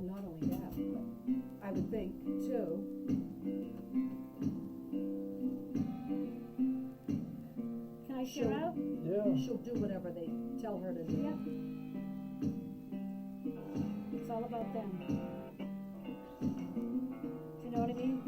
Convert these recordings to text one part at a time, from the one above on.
Well, not only that, but I would think too. Can I share out? Yeah. She'll do whatever they tell her to do. Yep. It's all about them. Do you know what I mean?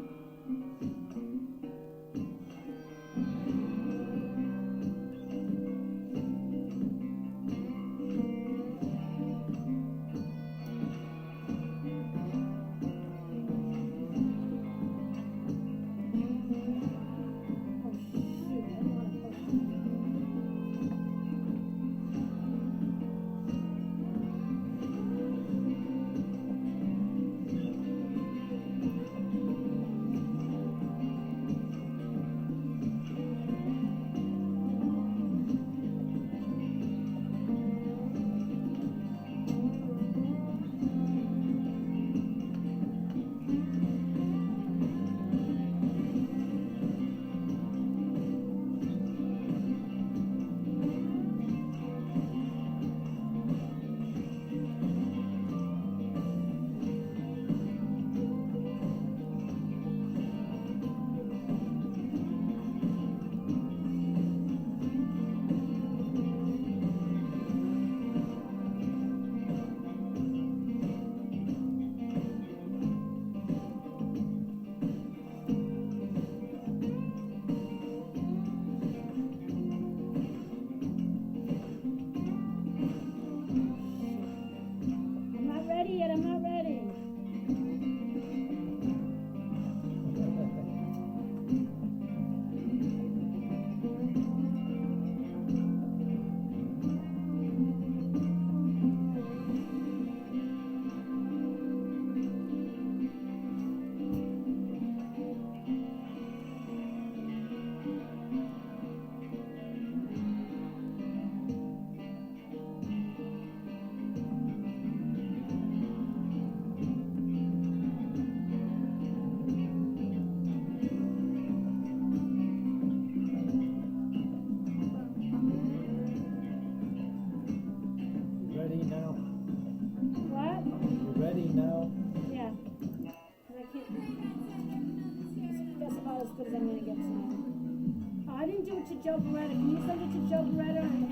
Joe Beretta. Can you send it to Joe Beretta and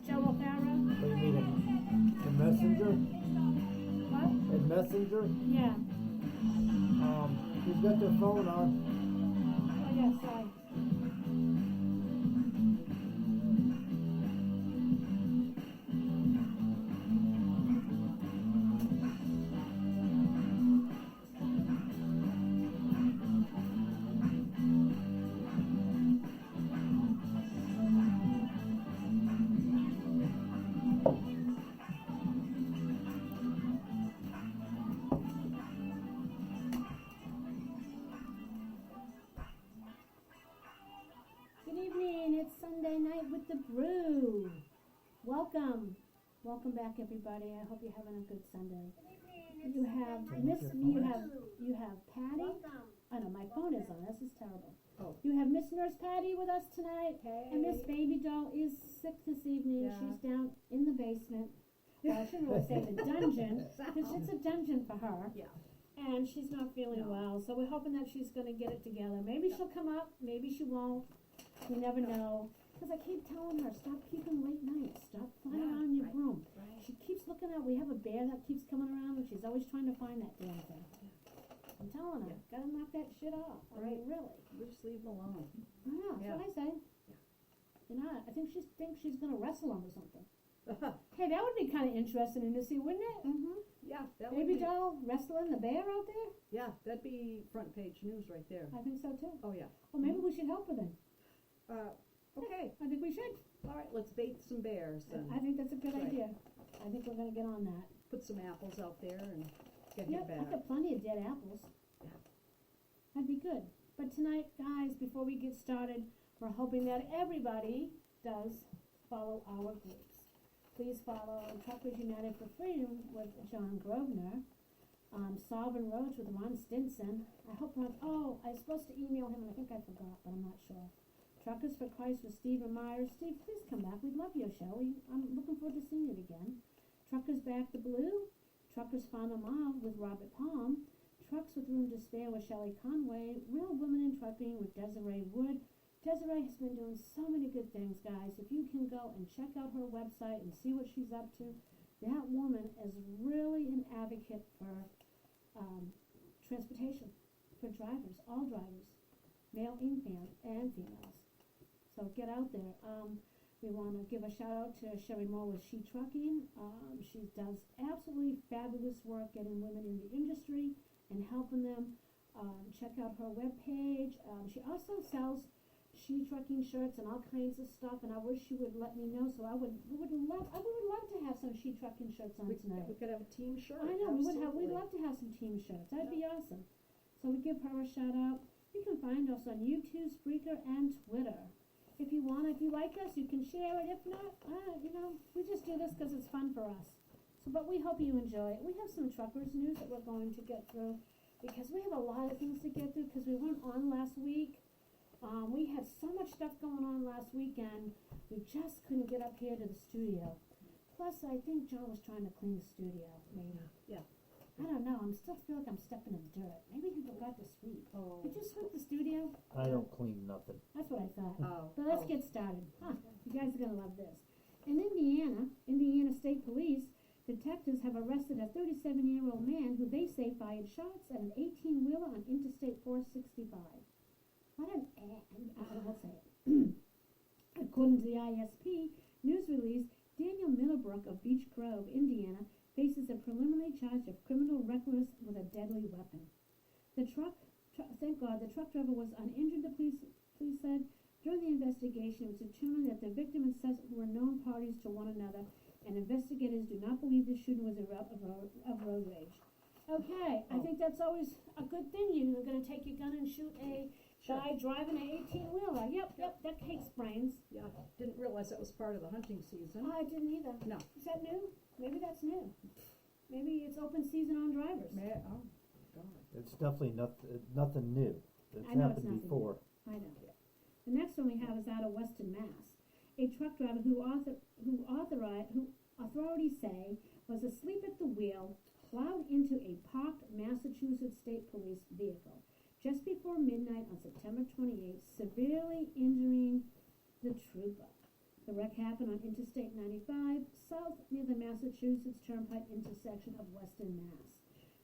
Joe O'Hara? What do you mean, in Messenger? What? In Messenger? Yeah. She's got their phone on. Oh, yeah, sorry. Sunday night with the brew. Welcome back, everybody. I hope you're having a good Sunday. You have you have Patty. Oh no, my phone is on. This is terrible. Oh. You have Miss Nurse Patty with us tonight, and Miss Baby Doll is sick this evening. Yeah. She's down in the basement. Well, I shouldn't really say the dungeon, because it's a dungeon for her. Yeah. And she's not feeling well, so we're hoping that she's going to get it together. Maybe she'll come up, maybe she won't. We never know. Because I keep telling her, stop keeping late nights. Stop flying around your room. Right. She keeps looking at, we have a bear that keeps coming around, and she's always trying to find that damn thing. I'm telling her, gotta knock that shit off. I mean, really. We just leave them alone. I know, that's what I say. Yeah. You know, I think she thinks she's going to wrestle him or something. Hey, that would be kind of interesting to see, wouldn't it? Mm-hmm. Yeah, that Baby would be. doll wrestling the bear out there? Yeah, that'd be front page news right there. I think so too. Oh, yeah. Well, maybe we should help her then. Okay. I think we should. All right, let's bait some bears then. I think that's a good Right. idea. I think we're going to get on that. Put some apples out there and get Yeah, him back. I've got plenty of dead apples. Yeah. That'd be good. But tonight, guys, before we get started, we're hoping that everybody does follow our groups. Please follow Truckers United for Freedom with John Grosvenor, Sovereign Roads with Ron Stinson. I hope Ron, I was supposed to email him and I think I forgot, but I'm not sure. Truckers for Christ with Stephen Myers. Steve, please come back. We'd love your show. I'm looking forward to seeing it again. Truckers Back the Blue. Truckers Final Mile with Robert Palm, Trucks with Room to Spare with Shelley Conway, Real Women in Trucking with Desiree Wood. Desiree has been doing so many good things, guys. If you can go and check out her website and see what she's up to, that woman is really an advocate for transportation, for drivers, all drivers, male and females. So get out there. We want to give a shout out to Sherry Moore with She Trucking. She does absolutely fabulous work getting women in the industry and helping them. Check out her webpage. She also sells She Trucking shirts and all kinds of stuff, and I wish she would let me know. So I would love to have some She Trucking shirts on tonight. We could have a team shirt. I know, absolutely. we'd love to have some team shirts. That'd be awesome. So we give her a shout out. You can find us on YouTube, Spreaker, and Twitter. If you like us, you can share it. If not, we just do this because it's fun for us. So, but we hope you enjoy it. We have some truckers news that we're going to get through because we have a lot of things to get through because we weren't on last week. We had so much stuff going on last weekend, we just couldn't get up here to the studio. Plus, I think John was trying to clean the studio. Yeah. I don't know. I still feel like I'm stepping in dirt. Maybe he forgot to sweep. Oh. Did you sweep the studio? I don't clean nothing. That's what I thought. Oh. But let's get started. You guys are going to love this. In Indiana State Police, detectives have arrested a 37-year-old man who they say fired shots at an 18-wheeler on Interstate 465. What an I'll say it. According to the ISP news release, Daniel Middlebrook of Beech Grove, Indiana, faces a preliminary charge of criminal recklessness with a deadly weapon. Thank God, the truck driver was uninjured, the police said. During the investigation, it was determined that the victim and suspect were known parties to one another, and investigators do not believe the shooting was of road rage. Okay, I think that's always a good thing. You're going to take your gun and shoot a guy driving an 18-wheeler. Yep, that takes brains. Yeah, didn't realize that was part of the hunting season. I didn't either. No. Is that new? Maybe that's new. Maybe it's open season on drivers. Oh, God. It's definitely nothing new. It's I know it's happened nothing before. I know. The next one we have is out of Weston, Mass. A truck driver who authorities say was asleep at the wheel plowed into a parked Massachusetts State Police vehicle just before midnight on September 28th, severely injuring the trooper. The wreck happened on Interstate 95, south near the Massachusetts Turnpike intersection of Weston, Mass.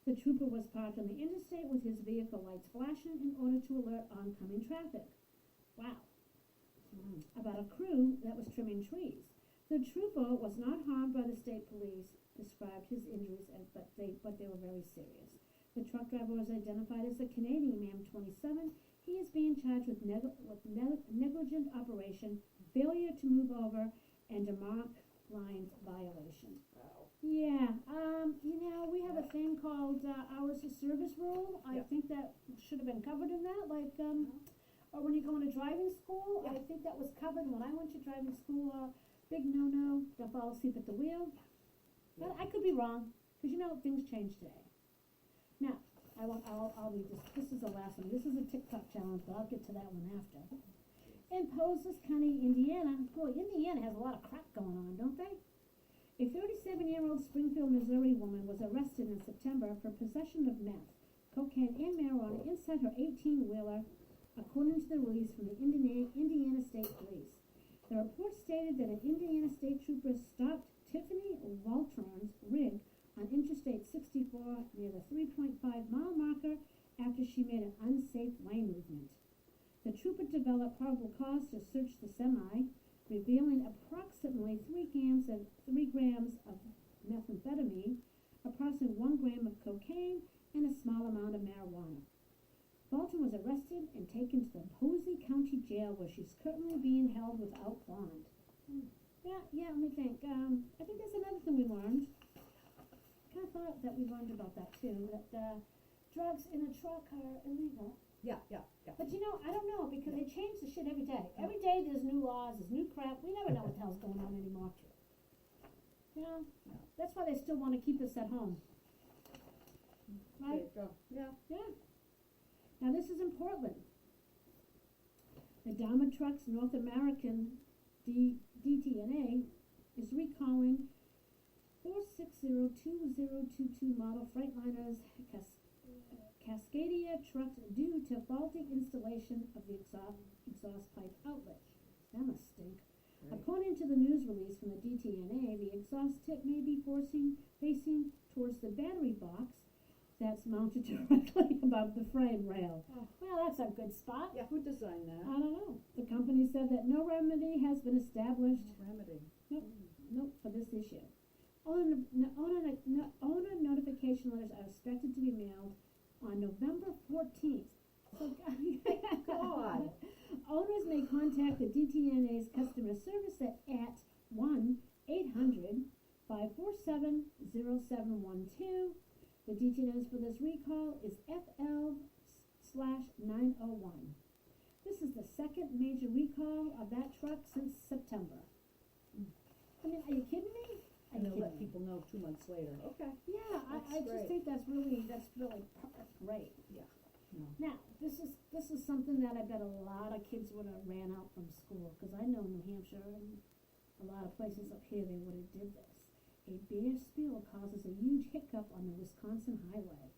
The trooper was parked on the interstate with his vehicle lights flashing in order to alert oncoming traffic. Wow. About a crew that was trimming trees. The trooper was not harmed by the state police, described his injuries, but they were very serious. The truck driver was identified as a Canadian man, 27. He is being charged with negligent operation, failure to move over, and demarc lines violation. Wow. Yeah, we have a thing called hours of service rule. I Yeah. think that should have been covered in that, or when you go into driving school. Yeah. I think that was covered when I went to driving school. Big no-no, don't fall asleep at the wheel. But I could be wrong, because things change today. Now, I'll read this. This is the last one. This is a TikTok challenge, but I'll get to that one after. In Pozos County, Indiana, boy, Indiana has a lot of crap going on, don't they? A 37-year-old Springfield, Missouri woman was arrested in September for possession of meth, cocaine, and marijuana inside her 18-wheeler, according to the release from the Indiana State Police. The report stated that an Indiana State trooper stopped Tiffany Waltron's rig on Interstate 64 near the 3.5-mile marker after she made an unsafe lane movement. The trooper developed probable cause to search the semi, revealing approximately 3 grams of methamphetamine, approximately 1 gram of cocaine, and a small amount of marijuana. Bolton was arrested and taken to the Posey County Jail, where she's currently being held without bond. Yeah, let me think. I think that's another thing we learned. I thought that we learned about that too, that drugs in a truck are illegal. Yeah. But I don't know, because they change the shit every day. Every day there's new laws, there's new crap. We never know what the hell's going on anymore. That's why they still want to keep us at home. Right? There you go. Yeah. Now this is in Portland. The Dharma Trucks North American DTNA is recalling 4 602022 model Freightliners Cascadia trucks due to faulty installation of the exhaust pipe outlet. That must stink. Right. According to the news release from the DTNA, the exhaust tip may be facing towards the battery box that's mounted directly above the frame rail. Oh. Well, that's a good spot. Yeah, who designed that? I don't know. The company said that no remedy has been established. Remedy. Nope, for this issue. Owner notification letters are expected to be mailed on November 14th. So, God. Owners may contact the DTNA's customer service at 1-800-547-0712. The DTNA's for this recall is FL/901. This is the second major recall of that truck since September. I mean, are you kidding me? And they'll let people know 2 months later. Okay. Yeah, I That's just great. think that's really great. Yeah. No. Now, this is something that I bet a lot of kids would have ran out from school, because I know New Hampshire and a lot of places up here, they would have did this. A bare spill causes a huge hiccup on the Wisconsin highway.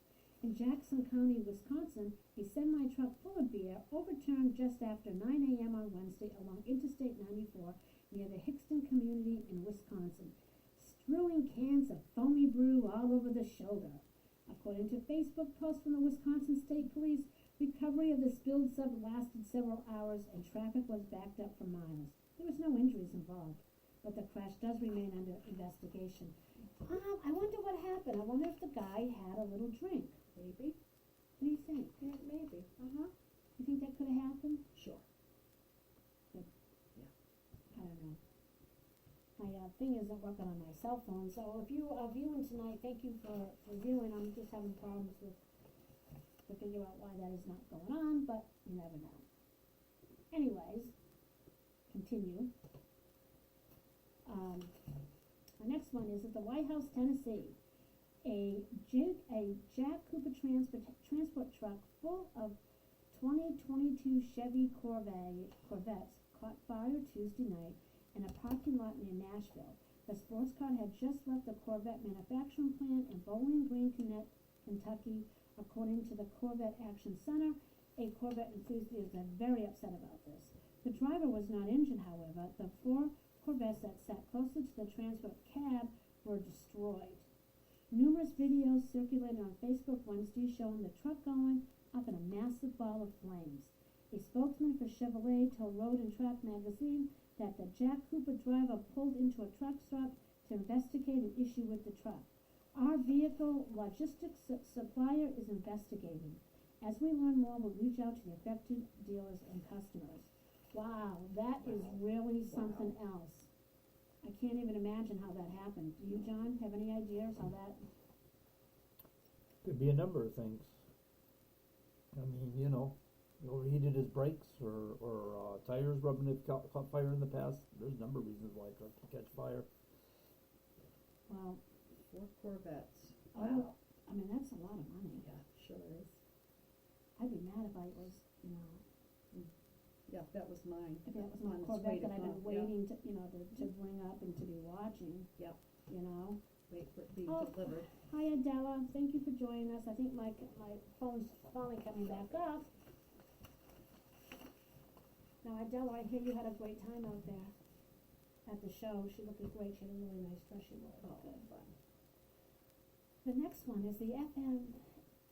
In Jackson County, Wisconsin, a semi-truck full of beer overturned just after 9 a.m. on Wednesday along Interstate 94 near the Hickston community in Wisconsin, strewing cans of foamy brew all over the shoulder. According to Facebook posts from the Wisconsin State Police, recovery of the spilled sub lasted several hours and traffic was backed up for miles. There was no injuries involved, but the crash does remain under investigation. I wonder what happened. I wonder if the guy had a little drink. Maybe. What do you think? Yeah, maybe. You think that could have happened? Sure. I don't know. My thing isn't working on my cell phone, so if you are viewing tonight, thank you for viewing. I'm just having problems to figure out why that is not going on, but you never know. Anyways, continue. The next one is at the White House, Tennessee. A Jack Cooper transport truck full of 2022 Chevy Corvettes caught fire Tuesday night in a parking lot near Nashville. The sports car had just left the Corvette manufacturing plant in Bowling Green, Kentucky. According to the Corvette Action Center, a Corvette enthusiast is very upset about this. The driver was not injured, however. The 4 Corvettes that sat closer to the transport cab were destroyed. Numerous videos circulated on Facebook Wednesday showing the truck going up in a massive ball of flames. A spokesman for Chevrolet told Road and Track magazine that the Jack Cooper driver pulled into a truck stop to investigate an issue with the truck. Our vehicle logistics supplier is investigating. As we learn more, we'll reach out to the affected dealers and customers. Wow, that is really something else. I can't even imagine how that happened. Do you, John, have any ideas how that? Could be a number of things. I mean, he overheated his brakes or tires rubbing it caught fire in the past. There's a number of reasons why a truck can catch fire. Well, 4 Corvettes. wow. I mean, that's a lot of money. Yeah, sure is. I'd be mad if I was, Yeah, that was mine. if that was my On its way Corvette to that I've been come, yeah. waiting to bring up and to be watching. Yep. Wait for it being Oh. delivered. Hi Adela, thank you for joining us. I think my phone's finally coming back up. Now Adela, I hear you had a great time out there at the show. She looked great. She had a really nice dress. She wore. Oh, Good. fun. The next one is the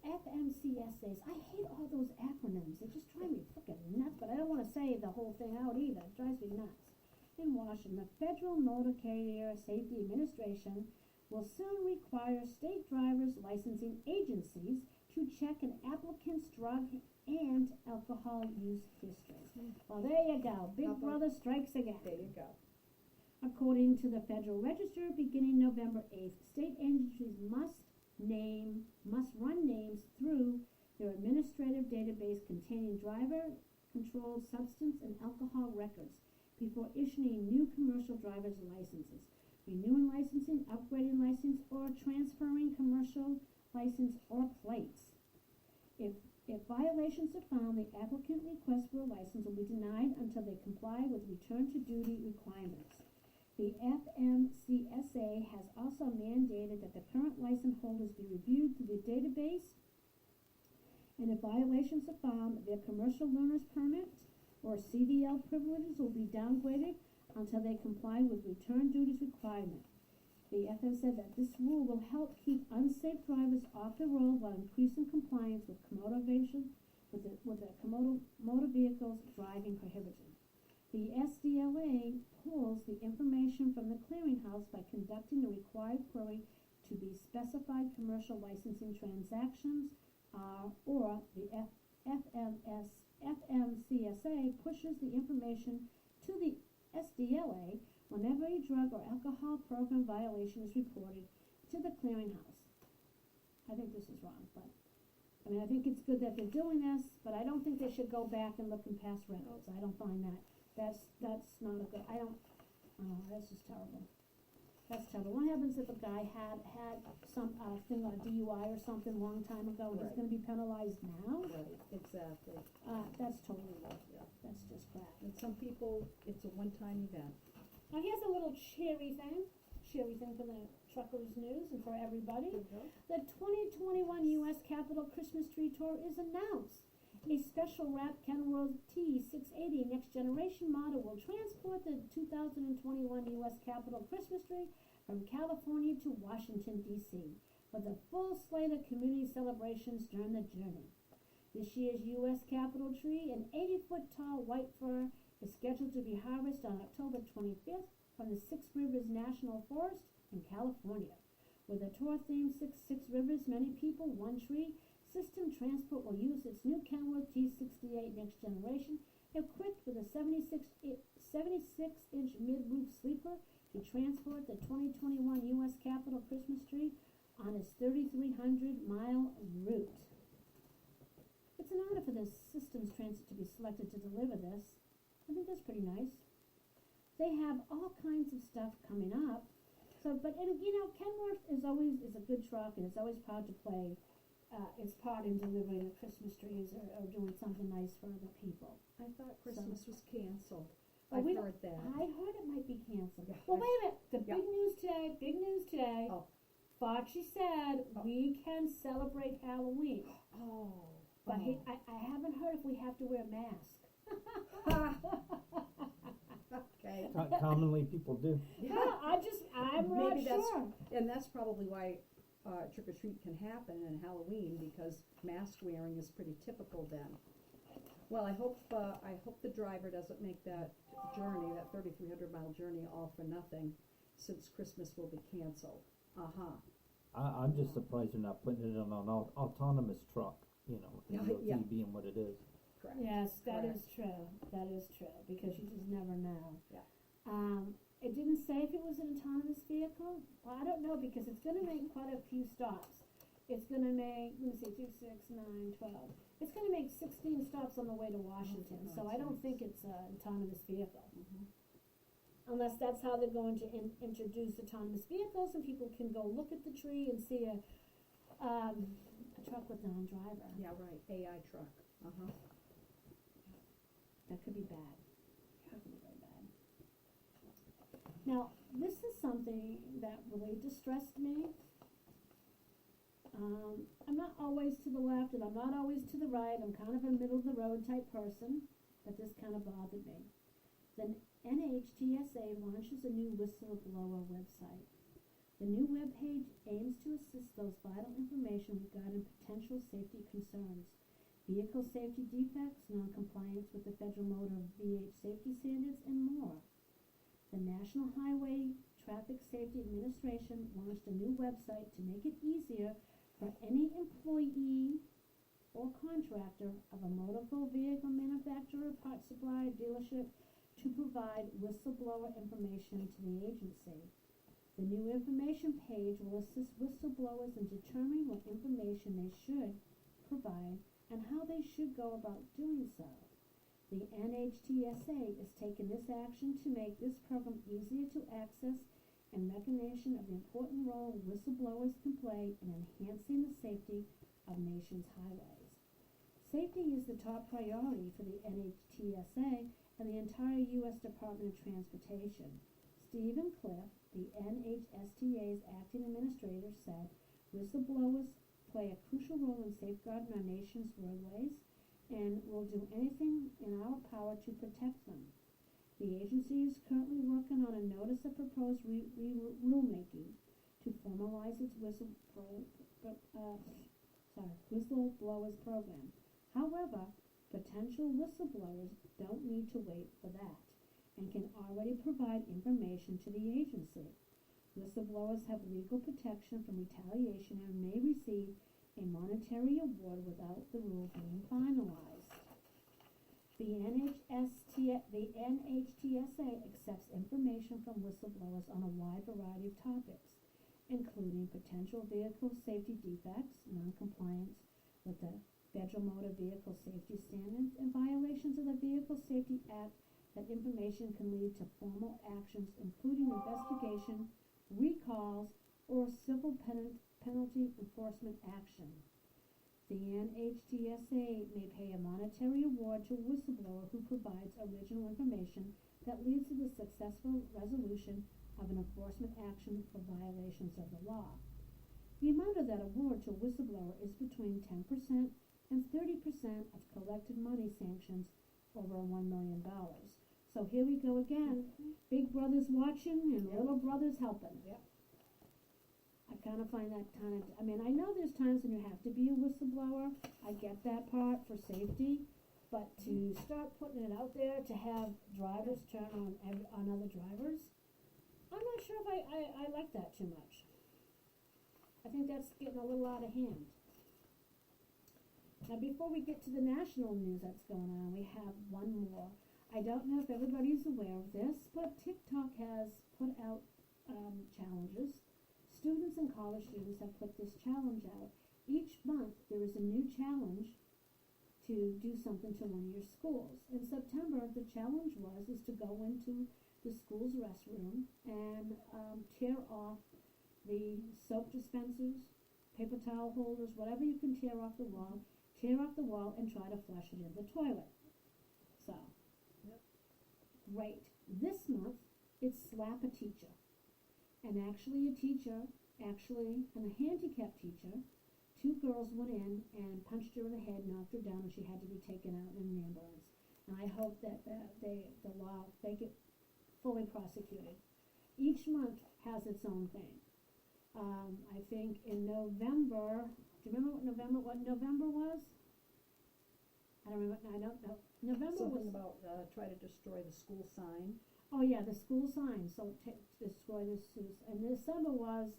FMCSAs. I hate all those acronyms. They just drive me frickin' nuts, but I don't want to say the whole thing out either. It drives me nuts. In Washington, the Federal Motor Carrier Safety Administration will soon require state driver's licensing agencies to check an applicant's drug and alcohol use history. Well, there you go. Big Brother strikes again. There you go. According to the Federal Register, beginning November 8th, state agencies must run names through their administrative database containing driver-controlled substance and alcohol records before issuing new commercial driver's licenses, renewing licensing, upgrading license, or transferring commercial license or plates. If violations are found, the applicant request for a license will be denied until they comply with return to duty requirements. The FMCSA FSA has also mandated that the current license holders be reviewed through the database, and if violations are found, their commercial learner's permit or CDL privileges will be downgraded until they comply with return duties requirement. The FSA said that this rule will help keep unsafe drivers off the road while increasing compliance with motor vehicles driving prohibition. The SDLA pulls the information from the clearinghouse by conducting the required query to be specified commercial licensing transactions, or the FMCSA pushes the information to the SDLA whenever a drug or alcohol program violation is reported to the clearinghouse. I think this is wrong, but I think it's good that they're doing this, but I don't think they should go back and look in past records. I don't find that. That's not a good, that's just terrible. That's terrible. What happens if a guy had some thing on a DUI or something a long time ago and he's gonna be penalized now? Right, exactly. That's totally wrong. Yeah. That's just crap. And some people, it's a one-time event. Now here's a little cheery thing for the Truckers News and for everybody. The 2021 U.S. Capitol Christmas Tree Tour is announced. A special wrap Kenworth T680 Next Generation model will transport the 2021 U.S. Capitol Christmas tree from California to Washington, D.C. for the full slate of community celebrations during the journey. This year's U.S. Capitol tree, an 80-foot tall white fir, is scheduled to be harvested on October 25th from the Six Rivers National Forest in California. With a tour theme, Six Rivers, Many People, One Tree, System Transport will use its new Kenworth T68 Next Generation, equipped with a 76-inch mid-roof sleeper to transport the 2021 U.S. Capitol Christmas tree on its 3,300-mile route. It's an honor for the Systems Transit to be selected to deliver this. I think that's pretty nice. They have all kinds of stuff coming up. So, but Kenworth is a good truck, and it's always proud to play its part in delivering the Christmas trees or doing something nice for other people. I thought Christmas was canceled. Oh, I've heard that. I heard it might be canceled. Yeah, Well, wait a minute. The yeah. big news today. Oh. Fauci said we can celebrate Halloween. Oh. But I haven't heard if we have to wear masks. Okay. Commonly people do. Yeah, I'm not Maybe that's, sure. and that's probably why trick or treat can happen in Halloween, because mask wearing is pretty typical then. Well, I hope the driver doesn't make that journey, that 3,300-mile journey, all for nothing, since Christmas will be canceled. I'm just surprised you're not putting it on an autonomous truck, DOT Yeah. being what it is. Correct. Yes, that Correct. is true. That is true, because you just never know. Yeah. It didn't say if it was an autonomous vehicle. Well, I don't know, because it's going to make quite a few stops. It's going to make, let me see, 2, 6, 9, 12. It's going to make 16 stops on the way to Washington, so I don't think it's an autonomous vehicle. Mm-hmm. Unless that's how they're going to introduce autonomous vehicles, and people can go look at the tree and see a truck with non-driver. Yeah, right. AI truck. That could be bad. That could be very bad. Now, this is something that really distressed me. I'm not always to the left and I'm not always to the right. I'm kind of a middle-of-the-road type person, but this kind of bothered me. The NHTSA launches a new whistleblower website. The new webpage aims to assist those vital information regarding potential safety concerns, vehicle safety defects, non-compliance with the Federal Motor VH safety standards, and more. The National Highway Traffic Safety Administration launched a new website to make it easier for any employee or contractor of a motor vehicle manufacturer, parts supplier, dealership to provide whistleblower information to the agency. The new information page will assist whistleblowers in determining what information they should provide and how they should go about doing so. The NHTSA is taking this action to make this program easier to access and recognition of the important role whistleblowers can play in enhancing the safety of nation's highways. Safety is the top priority for the NHTSA and the entire U.S. Department of Transportation. Stephen Cliff, The NHSTA's acting administrator said whistleblowers play a crucial role in safeguarding our nation's roadways and will do anything in our power to protect them. The agency is currently working on a notice of proposed rulemaking to formalize its whistleblowers program. However, potential whistleblowers don't need to wait for that and can already provide information to the agency. Whistleblowers have legal protection from retaliation and may receive a monetary award without the rule being finalized. The NHTSA accepts information from whistleblowers on a wide variety of topics, including potential vehicle safety defects, non-compliance with the Federal Motor Vehicle Safety Standards, and violations of the Vehicle Safety Act. That information can lead to formal actions, including investigation, recalls, or civil penalty enforcement action. The NHTSA may pay a monetary award to a whistleblower who provides original information that leads to the successful resolution of an enforcement action for violations of the law. The amount of that award to a whistleblower is between 10% and 30% of collected money sanctions over $1 million. So here we go again. Big brother's watching and little brother's helping. Yep. I kind of find that I know there's times when you have to be a whistleblower. I get that part for safety. But to start putting it out there to have drivers turn on other drivers, I'm not sure if I like that too much. I think that's getting a little out of hand. Now, before we get to the national news that's going on, we have one more. I don't know if everybody's aware of this, but TikTok has put out challenges. Students and college students have put this challenge out. Each month there is a new challenge to do something to one of your schools. In September, the challenge is to go into the school's restroom and tear off the soap dispensers, paper towel holders, whatever you can tear off the wall and try to flush it in the toilet. So, great. This month, it's slap a teacher. And a handicapped teacher, two girls went in and punched her in the head, knocked her down, and she had to be taken out in an ambulance. And I hope that they get fully prosecuted. Each month has its own thing. I think in November, do you remember what November was? I don't know. November Something was about try to destroy the school sign. Oh yeah, the school sign. So destroy the schools. And December was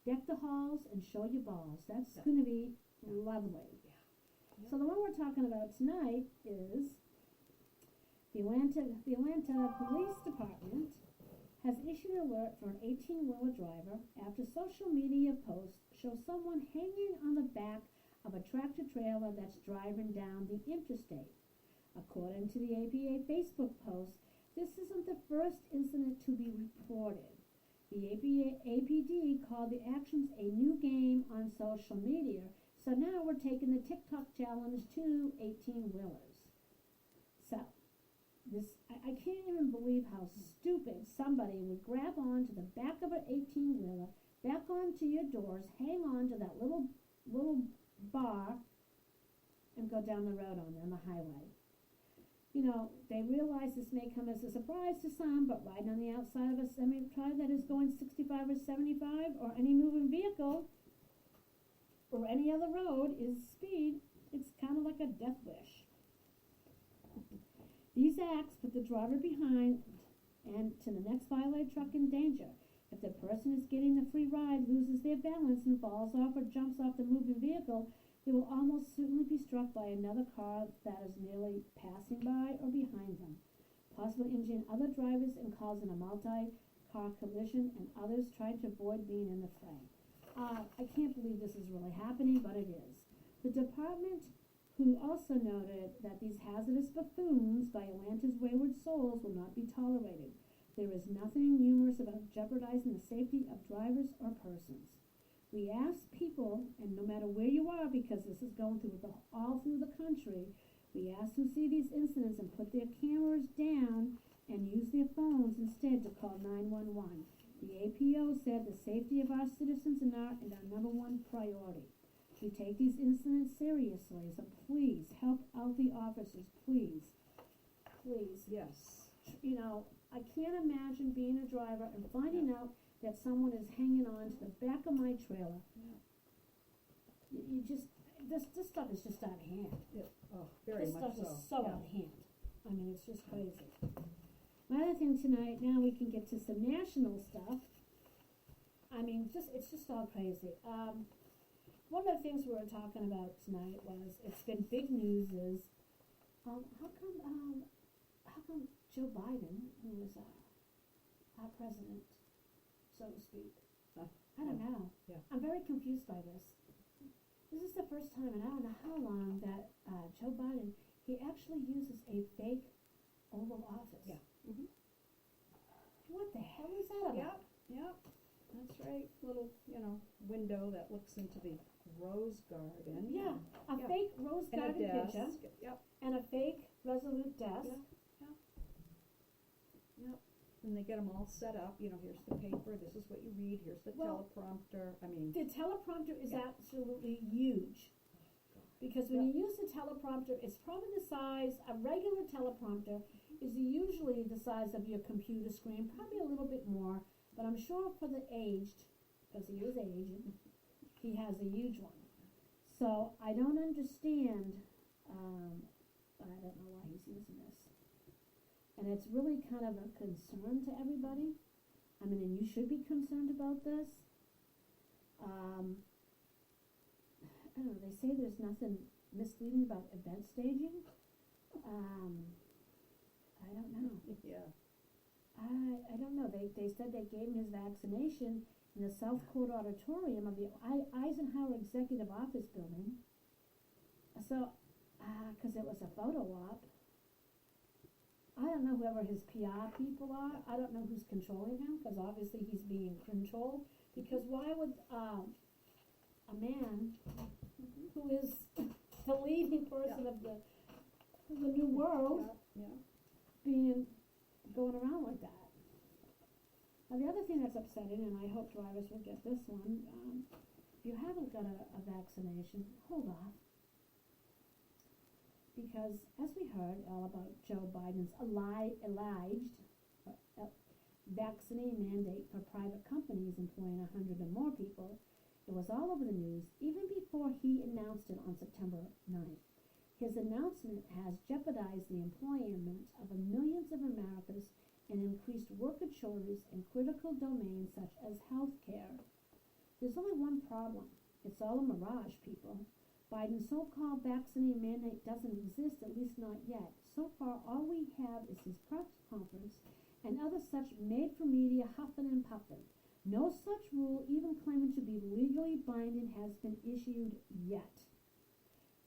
deck the halls and show your balls. That's going to be lovely. Yeah. So the one we're talking about tonight is the Atlanta Police Department has issued an alert for an 18-wheeler driver after social media posts show someone hanging on the back of a tractor trailer that's driving down the interstate. According to the APA Facebook post, this isn't the first incident to be reported. The APD called the actions a new game on social media, so now we're taking the TikTok challenge to 18-wheelers. So, I can't even believe how stupid somebody would grab onto the back of an 18-wheeler, back onto your doors, hang on to that little bar, and go down the road on the highway. You know, they realize this may come as a surprise to some, but riding on the outside of a semi-truck that is going 65 or 75 or any moving vehicle or any other road is speed. It's kind of like a death wish. These acts put the driver behind and to the next violated truck in danger. If the person is getting the free ride loses their balance and falls off or jumps off the moving vehicle, they will almost certainly be struck by another car that is merely passing by or behind them, possibly injuring other drivers and causing a multi-car collision and others trying to avoid being in the fray. I can't believe this is really happening, but it is. The department, who also noted that these hazardous buffoons by Atlanta's wayward souls will not be tolerated. There is nothing humorous about jeopardizing the safety of drivers or persons. We ask people, and no matter where you are, because this is going through all through the country, we ask who see these incidents and put their cameras down and use their phones instead to call 911. The safety of our citizens and our number one priority. We take these incidents seriously, so please help out the officers, please. Please. Yes. You know, I can't imagine being a driver and finding out that someone is hanging on to the back of my trailer. Yeah. You just, this stuff is just out of hand. Oh, very This much stuff so. is so Yeah. out of hand. I mean, it's just crazy. My other thing tonight, now we can get to some national stuff. I mean, it's just all crazy. One of the things we were talking about tonight was, it's been big news is, how come Joe Biden, who was our president, so to speak, I don't know. Yeah. I'm very confused by this. This is the first time in I don't know how long that Joe Biden, he actually uses a fake Oval Office. Yeah. Mm-hmm. What the hell is that about? Yep. That's right. Little, window that looks into the rose garden. Yeah, a Yeah. fake rose And a garden desk. picture Yep. and a fake Resolute desk. Yep. And they get them all set up. Here's the paper. This is what you read. Here's the Well, teleprompter. I mean, The teleprompter is Yeah. absolutely huge. Because when you use the teleprompter, it's probably the size, a regular teleprompter is usually the size of your computer screen, probably a little bit more, but I'm sure for the aged, because he is aged, he has a huge one. So I don't understand, I don't know why he's using this. And it's really kind of a concern to everybody. I mean, and you should be concerned about this. I don't know, they say there's nothing misleading about event staging. I don't know. yeah. I don't know. They said they gave him his vaccination in the South Court Auditorium of the Eisenhower Executive Office Building. So, 'cause it was a photo op. I don't know whoever his PR people are. I don't know who's controlling him, 'cause obviously he's being controlled. Because why would a man who is the leading person of the new world Yeah. going around like that? Now the other thing that's upsetting, and I hope drivers will get this one, if you haven't got a vaccination, hold off. Because as we heard all about Joe Biden's alleged vaccine mandate for private companies employing 100 or more people, it was all over the news even before he announced it on September 9th. His announcement has jeopardized the employment of millions of Americans and increased worker shortages in critical domains such as health care. There's only one problem. It's all a mirage, people. Biden's so-called vaccine mandate doesn't exist, at least not yet. So far, all we have is his press conference and other such made-for-media huffing and puffing. No such rule, even claiming to be legally binding, has been issued yet.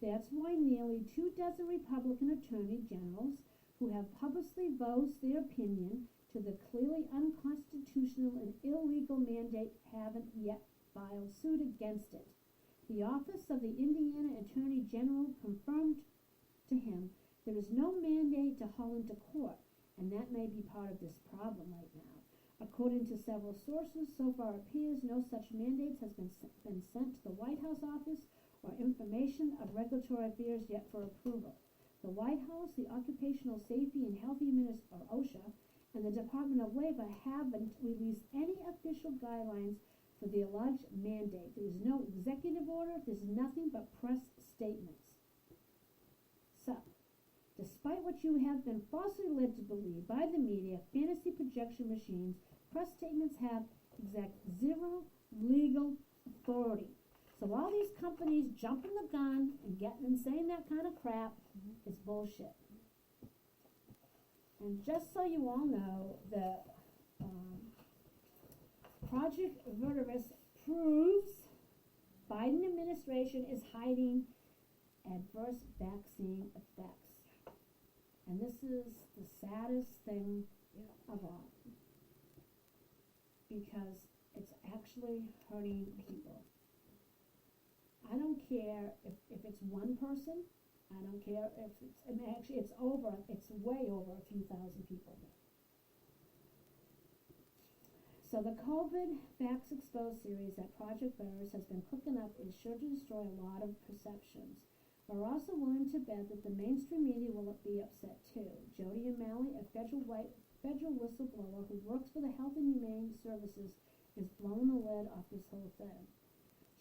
That's why nearly 24 Republican attorney generals who have publicly voiced their opinion to the clearly unconstitutional and illegal mandate haven't yet filed suit against it. The office of the Indiana Attorney General confirmed to him there is no mandate to haul into court, and that may be part of this problem right now. According to several sources, so far it appears no such mandates has been sent to the White House office or information of regulatory affairs yet for approval. The White House, the Occupational Safety and Health Administration, or OSHA, and the Department of Labor haven't released any official guidelines for the alleged mandate. There is no executive order, there's nothing but press statements. So, despite what you have been falsely led to believe by the media, fantasy projection machines, press statements have exact zero legal authority. So all these companies jumping the gun and saying that kind of crap is bullshit. And just so you all know, the Project Verteris proves Biden administration is hiding adverse vaccine effects. And this is the saddest thing of all. Because it's actually hurting people. I don't care if it's one person. I don't care if it's way over a few thousand people. So the COVID Facts Exposed series that Project Bearers has been cooking up is sure to destroy a lot of perceptions. We're also willing to bet that the mainstream media will be upset too. Jody O'Malley, a federal whistleblower who works for the Health and Humane Services, is blowing the lid off this whole thing.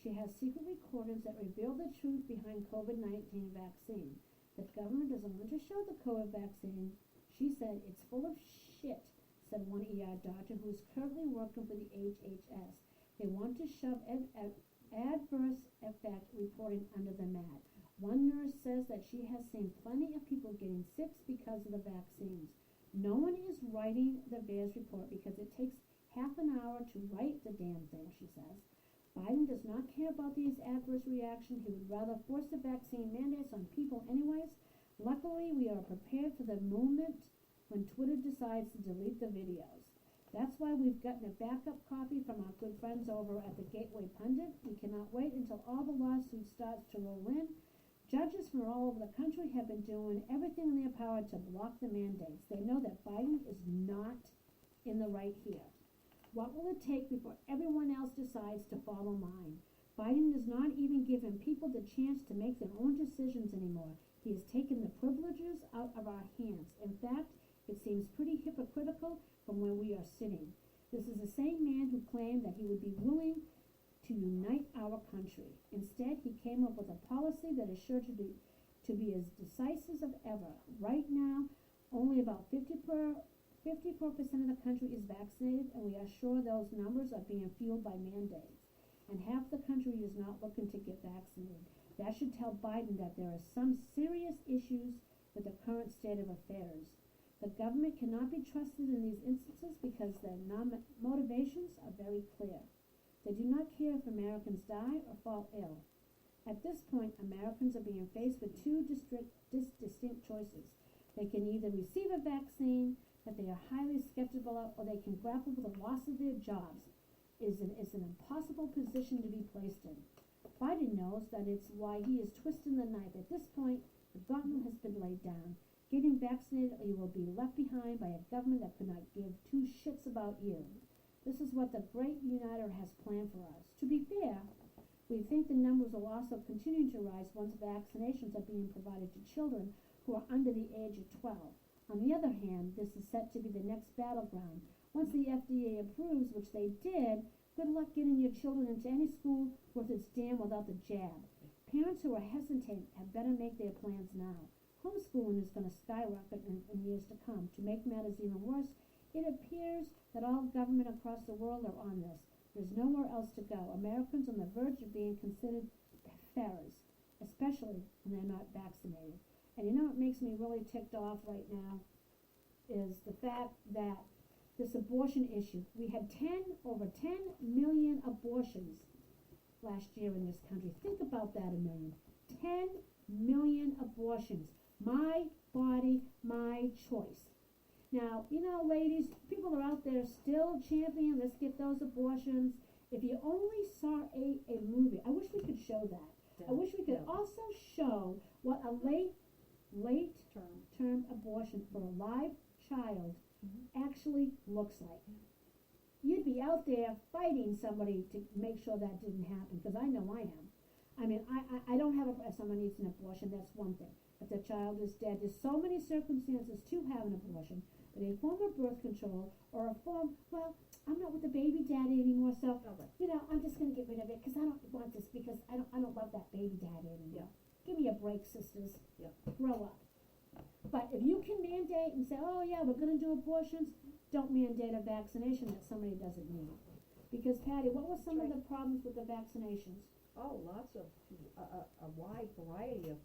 She has secret recordings that reveal the truth behind COVID-19 vaccine. The government doesn't want to show the COVID vaccine. She said it's full of shit, said one ER doctor who is currently working for the HHS. They want to shove adverse effect reporting under the mat. One nurse says that she has seen plenty of people getting sick because of the vaccines. No one is writing the VAERS report because it takes half an hour to write the damn thing, she says. Biden does not care about these adverse reactions. He would rather force the vaccine mandates on people anyways. Luckily, we are prepared for the moment when Twitter decides to delete the videos. That's why we've gotten a backup copy from our good friends over at the Gateway Pundit. We cannot wait until all the lawsuits start to roll in. Judges from all over the country have been doing everything in their power to block the mandates. They know that Biden is not in the right here. What will it take before everyone else decides to follow mine? Biden is not even giving people the chance to make their own decisions anymore. He has taken the privileges out of our hands. In fact, it seems pretty hypocritical from where we are sitting. This is the same man who claimed that he would be willing to unite our country. Instead, he came up with a policy that is sure to be as decisive as ever. Right now, only about 54% of the country is vaccinated, and we are sure those numbers are being fueled by mandates. And half the country is not looking to get vaccinated. That should tell Biden that there are some serious issues with the current state of affairs. The government cannot be trusted in these instances because their motivations are very clear. They do not care if Americans die or fall ill. At this point, Americans are being faced with two distinct choices. They can either receive a vaccine that they are highly skeptical of, or they can grapple with the loss of their jobs. It is an impossible position to be placed in. Biden knows that it's why he is twisting the knife. At this point, the gauntlet has been laid down. Getting vaccinated or you will be left behind by a government that could not give two shits about you. This is what the great uniter has planned for us. To be fair, we think the numbers will also continue to rise once vaccinations are being provided to children who are under the age of 12. On the other hand, this is set to be the next battleground. Once the FDA approves, which they did, good luck getting your children into any school worth its damn without the jab. Parents who are hesitant had better make their plans now. Homeschooling is going to skyrocket in years to come. To make matters even worse, it appears that all government across the world are on this. There's nowhere else to go. Americans on the verge of being considered pharaohs, especially when they're not vaccinated. And you know what makes me really ticked off right now is the fact that this abortion issue. We had over 10 million abortions last year in this country. Think about that a million. 10 million abortions. My body, my choice. Now, you know, ladies, people are out there still championing, let's get those abortions. If you only saw a movie, I wish we could show that. Yeah. I wish we could also show what a late term abortion for a live child actually looks like. You'd be out there fighting somebody to make sure that didn't happen, because I know I am. I mean, I don't have if someone needs an abortion, that's one thing. If the child is dead, there's so many circumstances to have an abortion, but a form of birth control or a form, well, I'm not with the baby daddy anymore, so, you know, I'm just going to get rid of it because I don't want this, because I don't love that baby daddy anymore. Give me a break, sisters. Grow up. But if you can mandate and say, oh yeah, we're going to do abortions, don't mandate a vaccination that somebody doesn't need. Because, Patty, what were some of the problems with the vaccinations? Oh, lots of, a wide variety of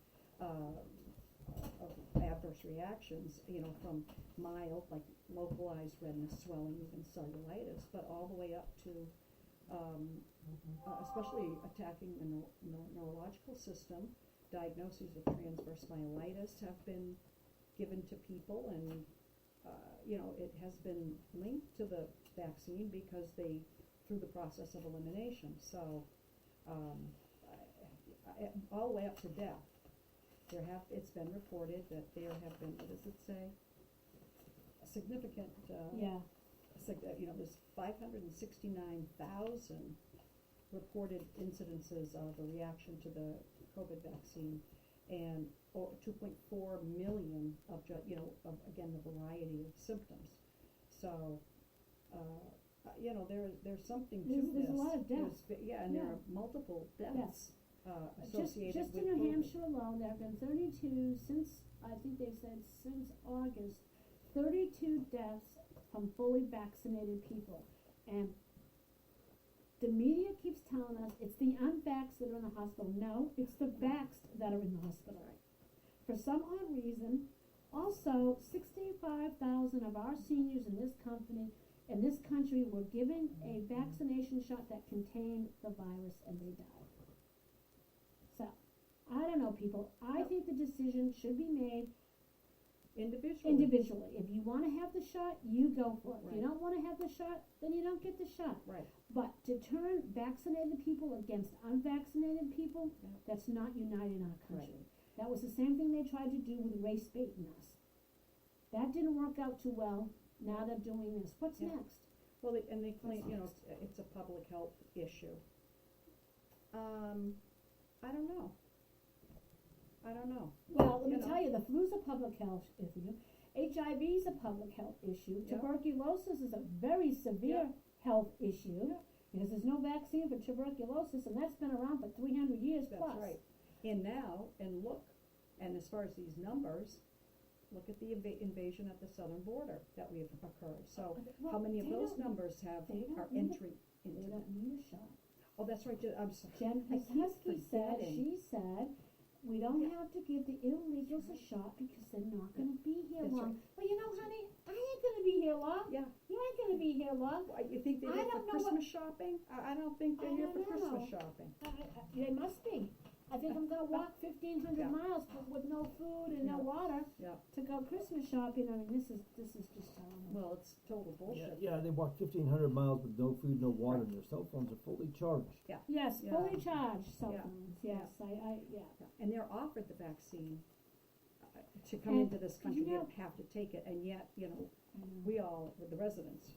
adverse reactions, you know, from mild, like localized redness, swelling, even cellulitis, but all the way up to, especially attacking the neurological system. Diagnoses of transverse myelitis have been given to people, and, you know, it has been linked to the vaccine because through the process of elimination. So, all the way up to death. It's been reported that there have been, what does it say? A significant it's like, there's 569,000 reported incidences of a reaction to the COVID vaccine, and 2.4 million of again, the variety of symptoms. So, there's something to this. There's a lot of deaths. And there are multiple deaths associated just with in New COVID. Hampshire alone, there have been 32 since, I think they said since August, 32 deaths from fully vaccinated people. And the media keeps telling us it's the unvaxxed that are in the hospital. No, it's the vaxxed that are in the hospital. For some odd reason, also 65,000 of our seniors in this country were given a vaccination shot that contained the virus and they died. So, I don't know, people. I think the decision should be made individually. If you want to have the shot, you go for it. If you don't want to have the shot, then you don't get the shot. Right. But to turn vaccinated people against unvaccinated people, that's not uniting our country. Right. That was the same thing they tried to do with race baiting us. That didn't work out too well. Now they're doing this. What's next? Well, they claim, What's next? it's a public health issue. I don't know. Well, let me tell you, the flu's a public health issue. HIV is a public health issue. Yeah. Tuberculosis is a very severe health issue because there's no vaccine for tuberculosis, and that's been around for 300 years That's plus. right. And now, and as far as these numbers, look at the invasion at the southern border that we've occurred. So, Well, how many of they those don't- numbers are need entry They into? don't need a shot. Oh, that's right. I'm sorry. Jen I keep Pazhesky said, forgetting. we don't have to give the illegals a shot because they're not going to be here That's long. right. Well, honey, I ain't going to be here long. Yeah. You ain't going to be here long. Why, you think they're I here for don't know Christmas shopping? I don't think they're I here don't for Christmas know. shopping. They must be. I think I'm going to walk 1,500 Yeah. miles with no food and no Yeah. water Yeah. to go Christmas shopping. I mean, this is just terrible. Well, it's total bullshit. Yeah, they walk 1,500 miles with no food, no water, and their cell phones are fully charged. Yes, Yeah. fully charged cell Yeah. phones. Yes, Yeah. And they're offered the vaccine to come And, into this country. They know- don't have to take it, and yet, I know. we all, the residents,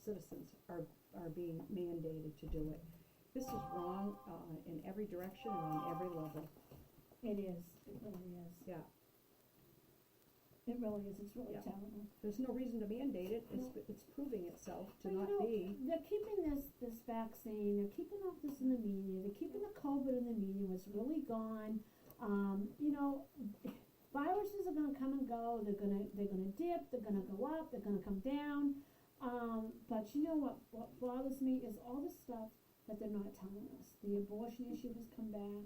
citizens, are being mandated to do it. This is wrong in every direction and on every level. It is. It really is. Yeah. It really is. It's really Yeah. terrible. There's no reason to mandate it. It's proving itself to Well, not be. they're keeping this vaccine, they're keeping all this in the media, they're keeping the COVID in the media, it's really gone. Viruses are gonna come and go, they're gonna dip, they're gonna go up, they're gonna come down. But you know what bothers me is all the stuff that they're not telling us. The abortion issue has come back,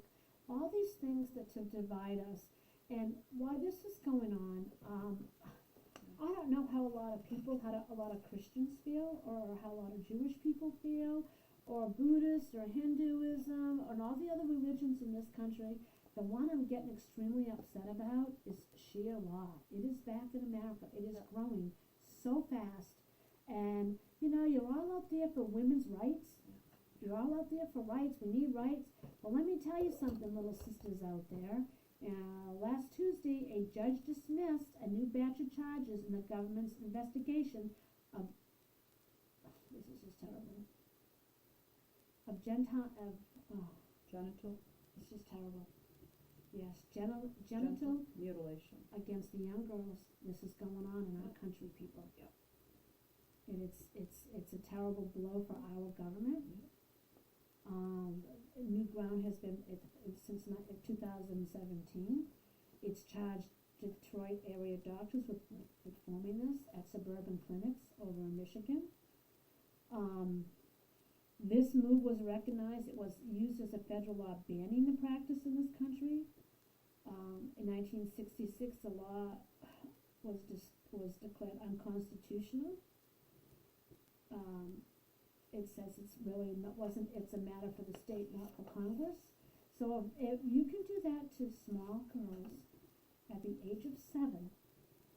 all these things that to divide us. And why this is going on, I don't know how a lot of people, how a lot of Christians feel, or how a lot of Jewish people feel, or Buddhist, or Hinduism, and all the other religions in this country. The one I'm getting extremely upset about is Shia law. It is back in America. It is growing so fast. And, you're all out there for women's rights. You're all out there for rights. We need rights. Well, let me tell you something, little sisters out there. Last Tuesday, a judge dismissed a new batch of charges in the government's investigation of, this is just terrible, of Genital it's just terrible. Yes, genital mutilation. against the young girls. This is going on in our country, people. Yep. And it's a terrible blow for our government. New ground has been since 2017. It's charged Detroit area doctors with performing this at suburban clinics over in Michigan. This move was recognized. It was used as a federal law banning the practice in this country. In 1966, the law was declared unconstitutional. It says it's really it's a matter for the state, not for Congress. So if you can do that to small girls at the age of 7,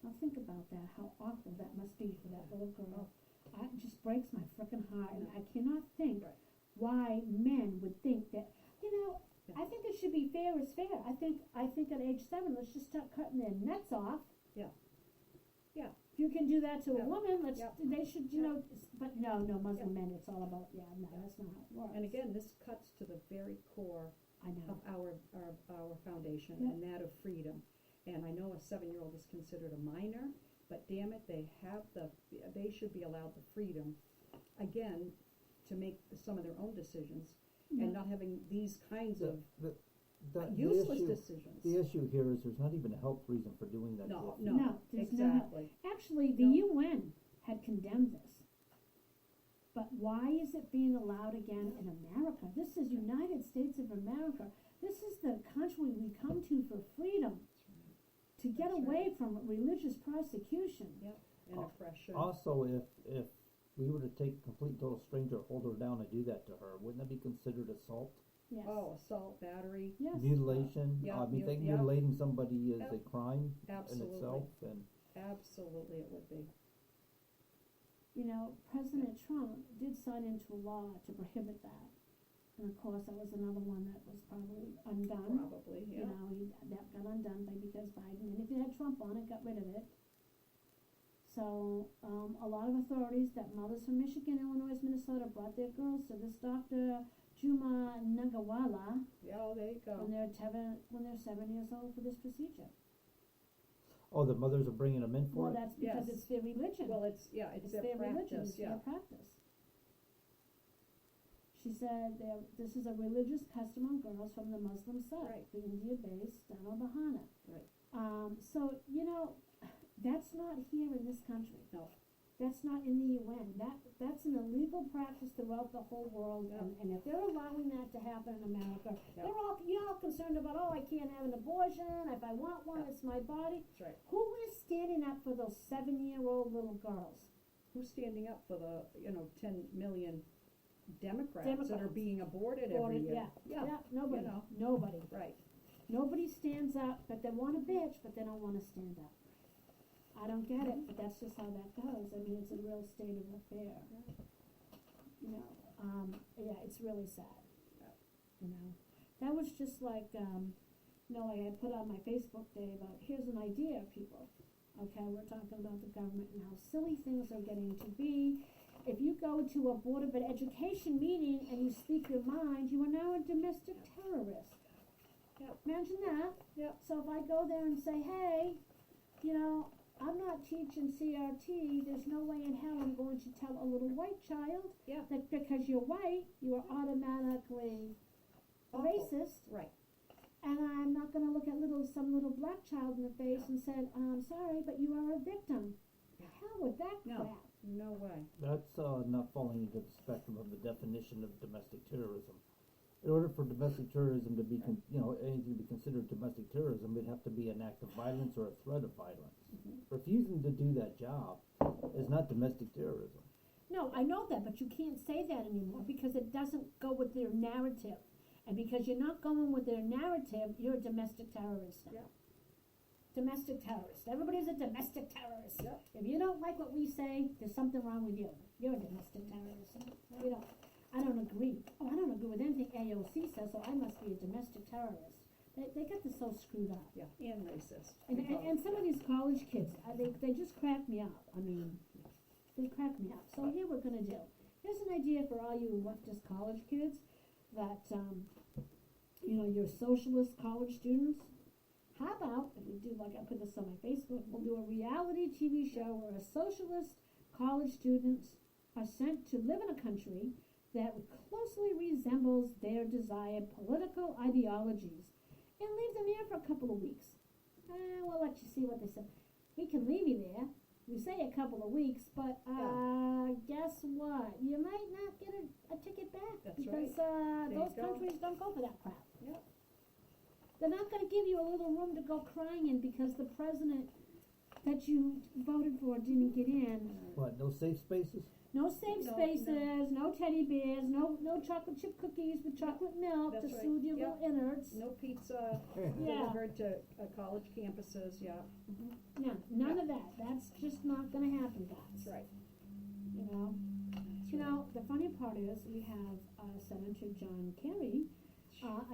now think about that, how awful that must be for that little girl. It just breaks my frickin' heart, and I cannot think why men would think that, I think it should be fair is fair. I think at age 7, let's just start cutting their nuts off. Yeah. Yeah. If you can do that to a Yeah. woman, Yep. they should, you know, but no, Muslim men, it's all about, no, Yeah. that's not how it works. And again, this cuts to the very core I know. of our foundation, Yeah. and that of freedom. And I know a 7-year-old is considered a minor, but damn it, they should be allowed the freedom, again, to make some of their own decisions, Yeah. and not having these kinds of The useless issue, decisions. the issue here is there's not even a health reason for doing that. No, to a no, No, there's exactly. Actually, the No. UN had condemned this. But why is it being allowed again in America? This is United States of America. This is the country we come to for freedom, to get That's away right. from religious persecution. And oppression. Also, if we were to take a complete total stranger, hold her down and do that to her, wouldn't that be considered assault? Yes. Oh, assault, battery, Yes. Mutilation? Yeah, I mean, mu- think yeah. mutilating somebody is Yep. a crime in absolutely, itself, and absolutely it would be. You know, President Trump did sign into law to prohibit that. And of course, that was another one that was probably undone. Probably, You yeah. know, that got undone because Biden, and if it had Trump on it, got rid of it. So, a lot of authorities, that mothers from Michigan, Illinois, Minnesota, brought their girls to this Dr. Juma Nagawala Yeah, oh, there you go. when they're 7 years old for this procedure. oh, the mothers are bringing them in for Well, it? that's because Yes. it's their religion. Well, it's It's their their religion, practice, it's yeah. their practice. She said this is a religious custom on girls from the Muslim sect, Right. the India-based Bahana. Right. So, you know, that's not here in this country. No. That's not in the UN. That's an illegal practice throughout the whole world, Yeah. and if they're allowing that to happen in America, Yeah. you're all concerned about, I can't have an abortion, if I want one, Yeah. it's my body. That's right. Who is standing up for those 7-year-old little girls? Who's standing up for the, 10 million Democrats that are Democrats. being aborted Or- every year? yeah, nobody, you know. nobody. Right. Nobody stands up, but they want to bitch, but they don't want to stand up. I don't get it, but that's just how that goes. I mean, it's a real state of affair. You know, it's really sad. You know, that was just like, like I put on my Facebook day about, here's an idea, people. Okay, we're talking about the government and how silly things are getting to be. If you go to a Board of Education meeting and you speak your mind, you are now a domestic terrorist. Yep. Imagine that. Yep. So if I go there and say, hey, I'm not teaching CRT, there's no way in hell I'm going to tell a little white child Yeah. that because you're white, you are automatically Awful. racist. Right. And I'm not going to look at some little black child in the face and say, I'm sorry, but you are a victim. The hell with that No. crap. No way. That's not falling into the spectrum of the definition of domestic terrorism. In order for domestic terrorism to be, anything to be considered domestic terrorism, it'd have to be an act of violence or a threat of violence. Refusing to do that job is not domestic terrorism. No, I know that, but you can't say that anymore because it doesn't go with their narrative. And because you're not going with their narrative, you're a domestic terrorist now. Yeah. Domestic terrorist. Everybody's a domestic terrorist. Yep. If you don't like what we say, there's something wrong with you. You're a domestic terrorist. I don't agree. Oh, I don't agree with anything AOC says, so I must be a domestic terrorist. They got this so screwed up. Yeah. And racist. And some of these college kids, they just crack me up. I mean, they crack me up. So here we're going to do. Here's an idea for all you leftist college kids that, your socialist college students. How about, if we do, like I put this on my Facebook, we'll do a reality TV show where a socialist college students are sent to live in a country that closely resembles their desired political ideologies and leave them here for a couple of weeks. We'll let you see what they say. We can leave you there. We say a couple of weeks, but guess what? You might not get a ticket back. That's because right. those you go. countries don't go for that crap. Yep. They're not going to give you a little room to go crying in because the president that you voted for didn't get in. What, no safe spaces? No safe No, spaces, no teddy bears, no chocolate chip cookies with chocolate milk That's to right. soothe your Yep. little innards. No pizza Yeah. delivered to college campuses. Yeah. No, none of that. That's just not going to happen, guys. That's right. You know? That's The funny part is we have Senator John Kerry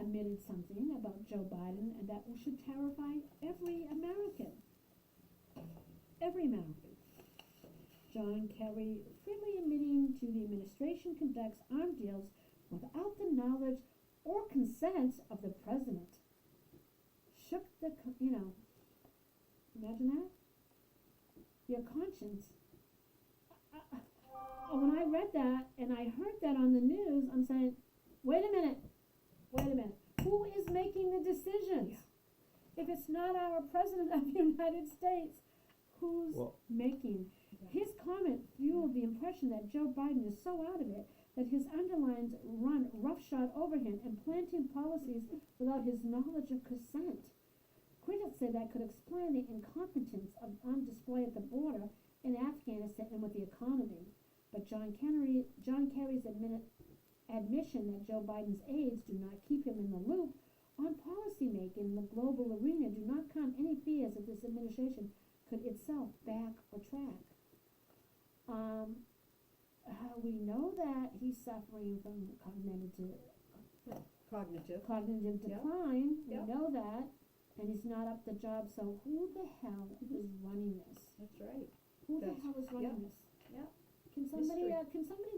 admitted something about Joe Biden and that should terrify every American. every American. John Kerry freely admitting to the administration conducts arms deals without the knowledge or consent of the president. Shook the, imagine that? Your conscience. When I read that and I heard that on the news, I'm saying, wait a minute. Who is making the decisions? If it's not our president of the United States, who's making? His comment fueled the impression that Joe Biden is so out of it that his underlings run roughshod over him and planting policies without his knowledge or consent. Critics say that could explain the incompetence on display at the border in Afghanistan and with the economy. But John Kerry's admission that Joe Biden's aides do not keep him in the loop on policymaking in the global arena do not calm any fears that this administration could itself back or track. We know that he's suffering from cognitive decline. We know that, and he's not up the job. So who the hell is running this? That's right. Who the hell is running this? Yeah. Can somebody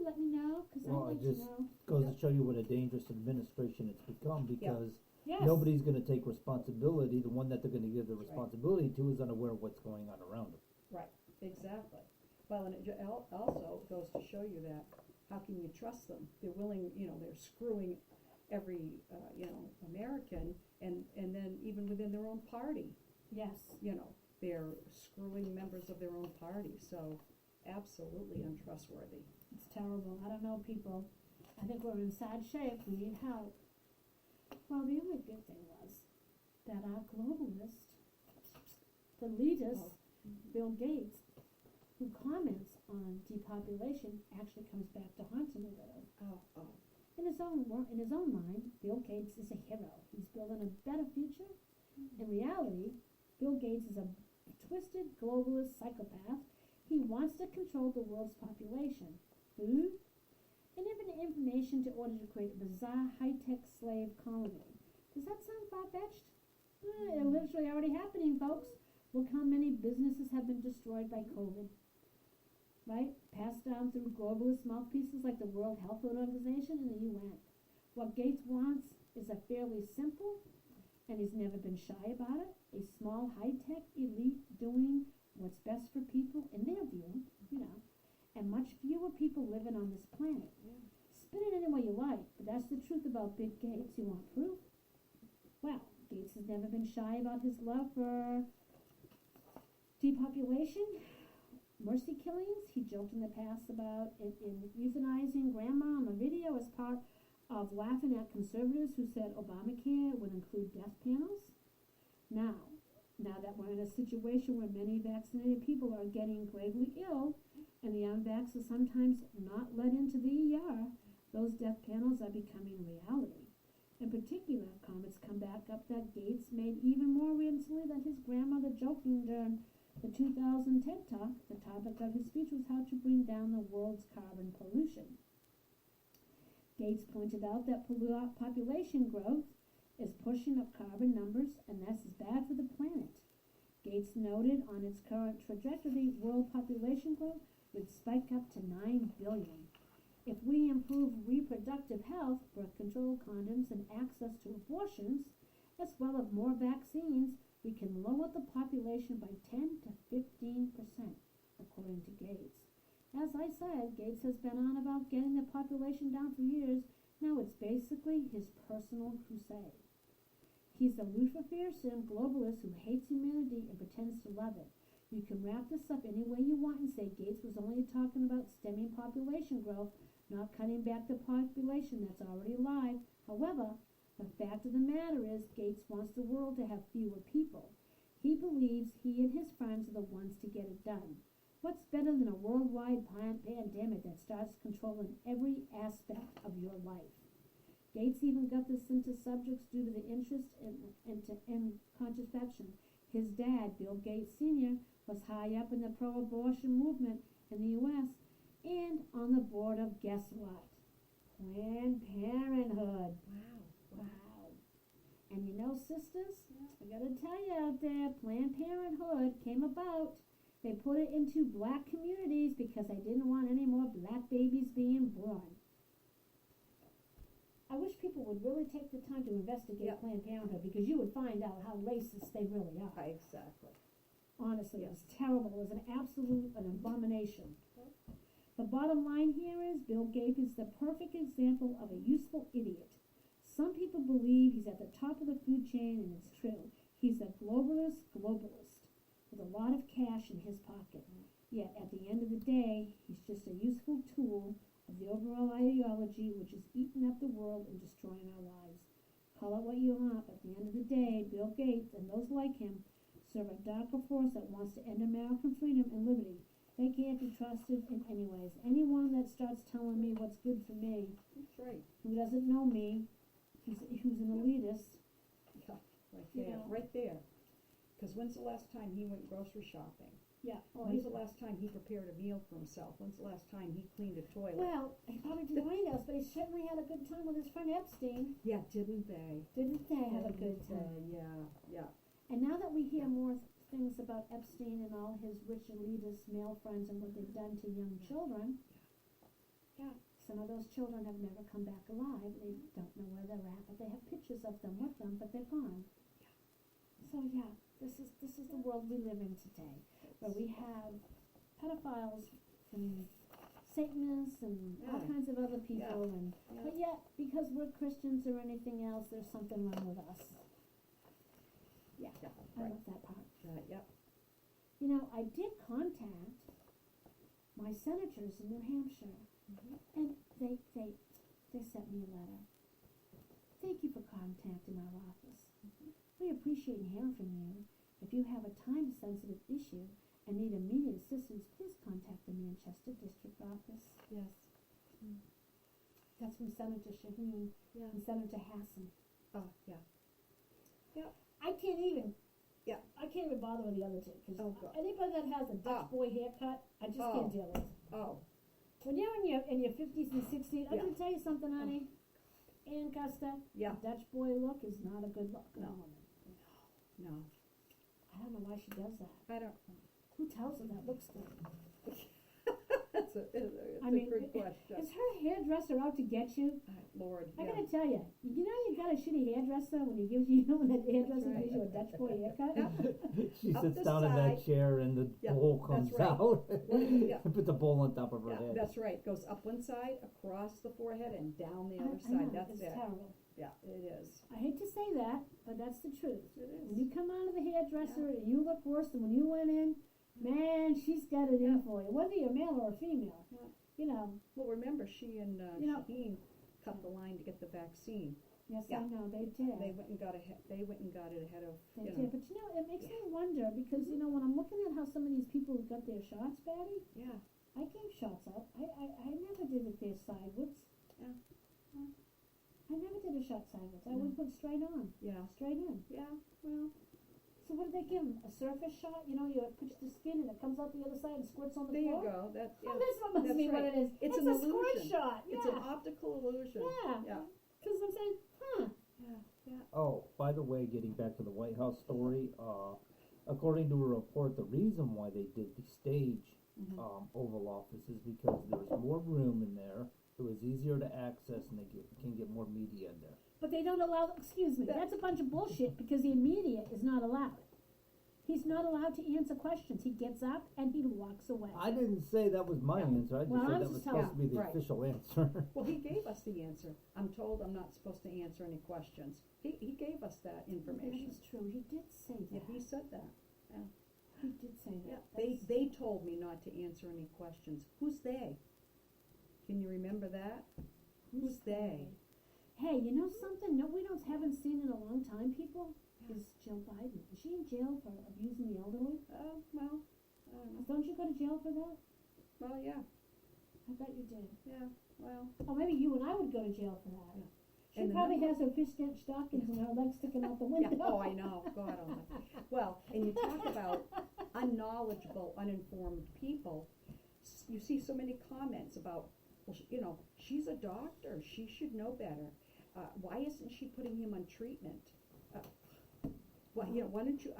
let me know? Because I'd like to know. Goes to show you what a dangerous administration it's become, because Yes. nobody's going to take responsibility. The one that they're going to give the responsibility to is unaware of what's going on around them. Right, exactly. Well, and it also goes to show you that how can you trust them? They're willing, they're screwing every, American, and then even within their own party, Yes. they're screwing members of their own party. So absolutely untrustworthy. It's terrible. I don't know, people. I think we're in sad shape. We need help. Well, the only good thing was that our globalist, the elitist, Bill Gates, who comments on depopulation, actually comes back to haunt him a little. In his own mind, Bill Gates is a hero. He's building a better future. In reality, Bill Gates is a twisted globalist psychopath. He wants to control the world's population, food, and even information in order to create a bizarre high-tech slave colony. Does that sound far-fetched? It's literally already happening, folks. Look how many businesses have been destroyed by COVID. Right? Passed down through globalist mouthpieces like the World Health Organization and the UN. What Gates wants is a fairly simple, and he's never been shy about it, a small high-tech elite doing what's best for people in their view, and much fewer people living on this planet. Spin it any way you like, but that's the truth about Big Gates. You want proof? Well, Gates has never been shy about his love for depopulation, mercy killings. He joked in the past about in euthanizing grandma on the video as part of laughing at conservatives who said Obamacare would include death panels. Now that we're in a situation where many vaccinated people are getting gravely ill and the unvaxxed are sometimes not let into the ER, those death panels are becoming reality. In particular, comments come back up that Gates made even more recently than his grandmother joking during the 2000 TED Talk. The topic of his speech was how to bring down the world's carbon pollution. Gates pointed out that population growth is pushing up carbon numbers, and this is bad for the planet. Gates noted on its current trajectory, world population growth would spike up to 9 billion. If we improve reproductive health, birth control, condoms, and access to abortions, as well as more vaccines, we can lower the population by 10 to 15%, according to Gates. As I said, Gates has been on about getting the population down for years. Now it's basically his personal crusade. He's a Lucifer-fearsome globalist who hates humanity and pretends to love it. You can wrap this up any way you want and say Gates was only talking about stemming population growth, not cutting back the population that's already alive. However, the fact of the matter is Gates wants the world to have fewer people. He believes he and his friends are the ones to get it done. What's better than a worldwide pandemic that starts controlling every aspect of your life? Gates even got this into subjects due to the interest in contraception. His dad, Bill Gates Sr., was high up in the pro-abortion movement in the U.S. and on the board of, guess what? Planned Parenthood. Wow. And sisters, I gotta tell you out there, Planned Parenthood came about They put it into black communities because they didn't want any more black babies being born. I wish people would really take the time to investigate Yep. Planned Parenthood, because you would find out how racist they really are. Exactly. Honestly, Yes. it's terrible. It's an absolute an abomination. The bottom line here is Bill Gates is the perfect example of a useful idiot. Some people believe he's at the top of the food chain, and it's true. He's a globalist with a lot of cash in his pocket. Yet at the end of the day, he's just a useful tool of the overall ideology which is eating up the world and destroying our lives. Call it what you want, but at the end of the day, Bill Gates and those like him serve a darker force that wants to end American freedom and liberty. They can't be trusted in any ways. Anyone that starts telling me what's good for me, That's right. who doesn't know me, who's an elitist, Yeah, right You there, know. right there. Because when's the last time he went grocery shopping? yeah. Oh, When's the last time he prepared a meal for himself? When's the last time he cleaned a toilet? well, he probably didn't mind us, but he certainly had a good time with his friend Epstein. Yeah, didn't they? Didn't they have a good Didn't they? time? Yeah. And now that we hear more things about Epstein and all his rich elitist male friends and what they've done to young children, yeah, some of those children have never come back alive. They don't know where they're at, but they have pictures of them with them, but they're gone. So yeah, this is the world we live in today, where we have pedophiles and Satanists and all Yeah. kinds of other people, and Yeah. but yet because we're Christians or anything else, there's something wrong with us. Yeah, Yeah, I right. love that part. Yep. You know, I did contact my senators in New Hampshire, and they sent me a letter. Thank you for contacting our office. We appreciate hearing from you. If you have a time-sensitive issue and need immediate assistance, please contact the Manchester District Office. Yes. That's from Senator Shaheen Yeah. and Senator Hassan. Oh, yeah. I can't even. Yeah. I can't even bother with the other two, because Oh, God. anybody that has a Dutch boy haircut, I just Oh. can't deal with. Oh, When you're in your 50s and 60s, I'm Yeah. going to tell you something, honey. Ann Custer, yeah. a Dutch boy look is not a good look on a No. woman. No. I don't know why she does that. I don't. Who tells her that looks good? It's a I mean, good question. Is her hairdresser out to get you? Lord, I yeah. gotta tell you, you know you got a shitty hairdresser when he gives you, when that hairdresser right. gives you a Dutch boy haircut. Yeah. She Up sits the down in that side. chair and the Yeah, bowl that's comes right. out. Yeah. Put the bowl on top of her Yeah, head. that's right. Goes up one side, across the forehead, and down the I other know, side. That's it's it. terrible. Yeah, it is. I hate to say that, but that's the truth. It When is. you come out of the hairdresser and you look worse than when you went in, man, she's got it in for you, whether you're male or a female. Yeah. You know, Well, remember, she and You know- Shaheen cut the line to get the vaccine. yes, Yeah. I know, they did. They went and got ahead. They went and got it ahead of. They You did, know. but you know, it makes me wonder, because, you know, when I'm looking at how some of these people who got their shots, Patty, Yeah. I gave shots up. I never did it there sideways. Yeah. I never did a shot sideways. I always went straight on, Yeah. straight in. Yeah. Well. So what did they give 'em? A surface shot? You know, you push the skin and it comes out the other side and squirts on the There you floor? go. That. Oh, Yeah. this one must That's be what right. it is. It's It's an a squirt illusion. shot. It's Yeah. an optical illusion. Yeah. Yeah. Because I'm saying, huh. Yeah. Yeah. Oh, by the way, getting back to the White House story, according to a report, the reason why they did the stage Oval Office is because there's more room in there. It was easier to access, and they can get more media in there. But they don't allow, excuse me, that's a bunch of bullshit, because the media is not allowed. He's not allowed to answer questions. He gets up and he walks away. I didn't say that was my Yeah. answer. I just Well, said I'm that just was telling- supposed to be the Right. official answer. Well, he gave us the answer. I'm told I'm not supposed to answer any questions. He gave us that That information. is true. He did say Yeah, that. he said that. He did say that. Yeah, That's- they told me not to answer any questions. Who's they? Can you remember that? Who's they? Hey, you know something? No, we haven't seen in a long time, people? Is Jill Biden. Is she in jail for abusing the elderly? Oh, well, I don't know. Don't you go to jail for that? Well, yeah, I bet you did. yeah, well, Or maybe you and I would go to jail for that. Yeah. She And the probably number- has her fishnet stockings and her legs sticking out the yeah, window. oh, I know, God almighty. Well, and you talk about unknowledgeable, uninformed people. You see so many comments about, well, she's a doctor, she should know better. Why isn't she putting him on treatment? Why don't you,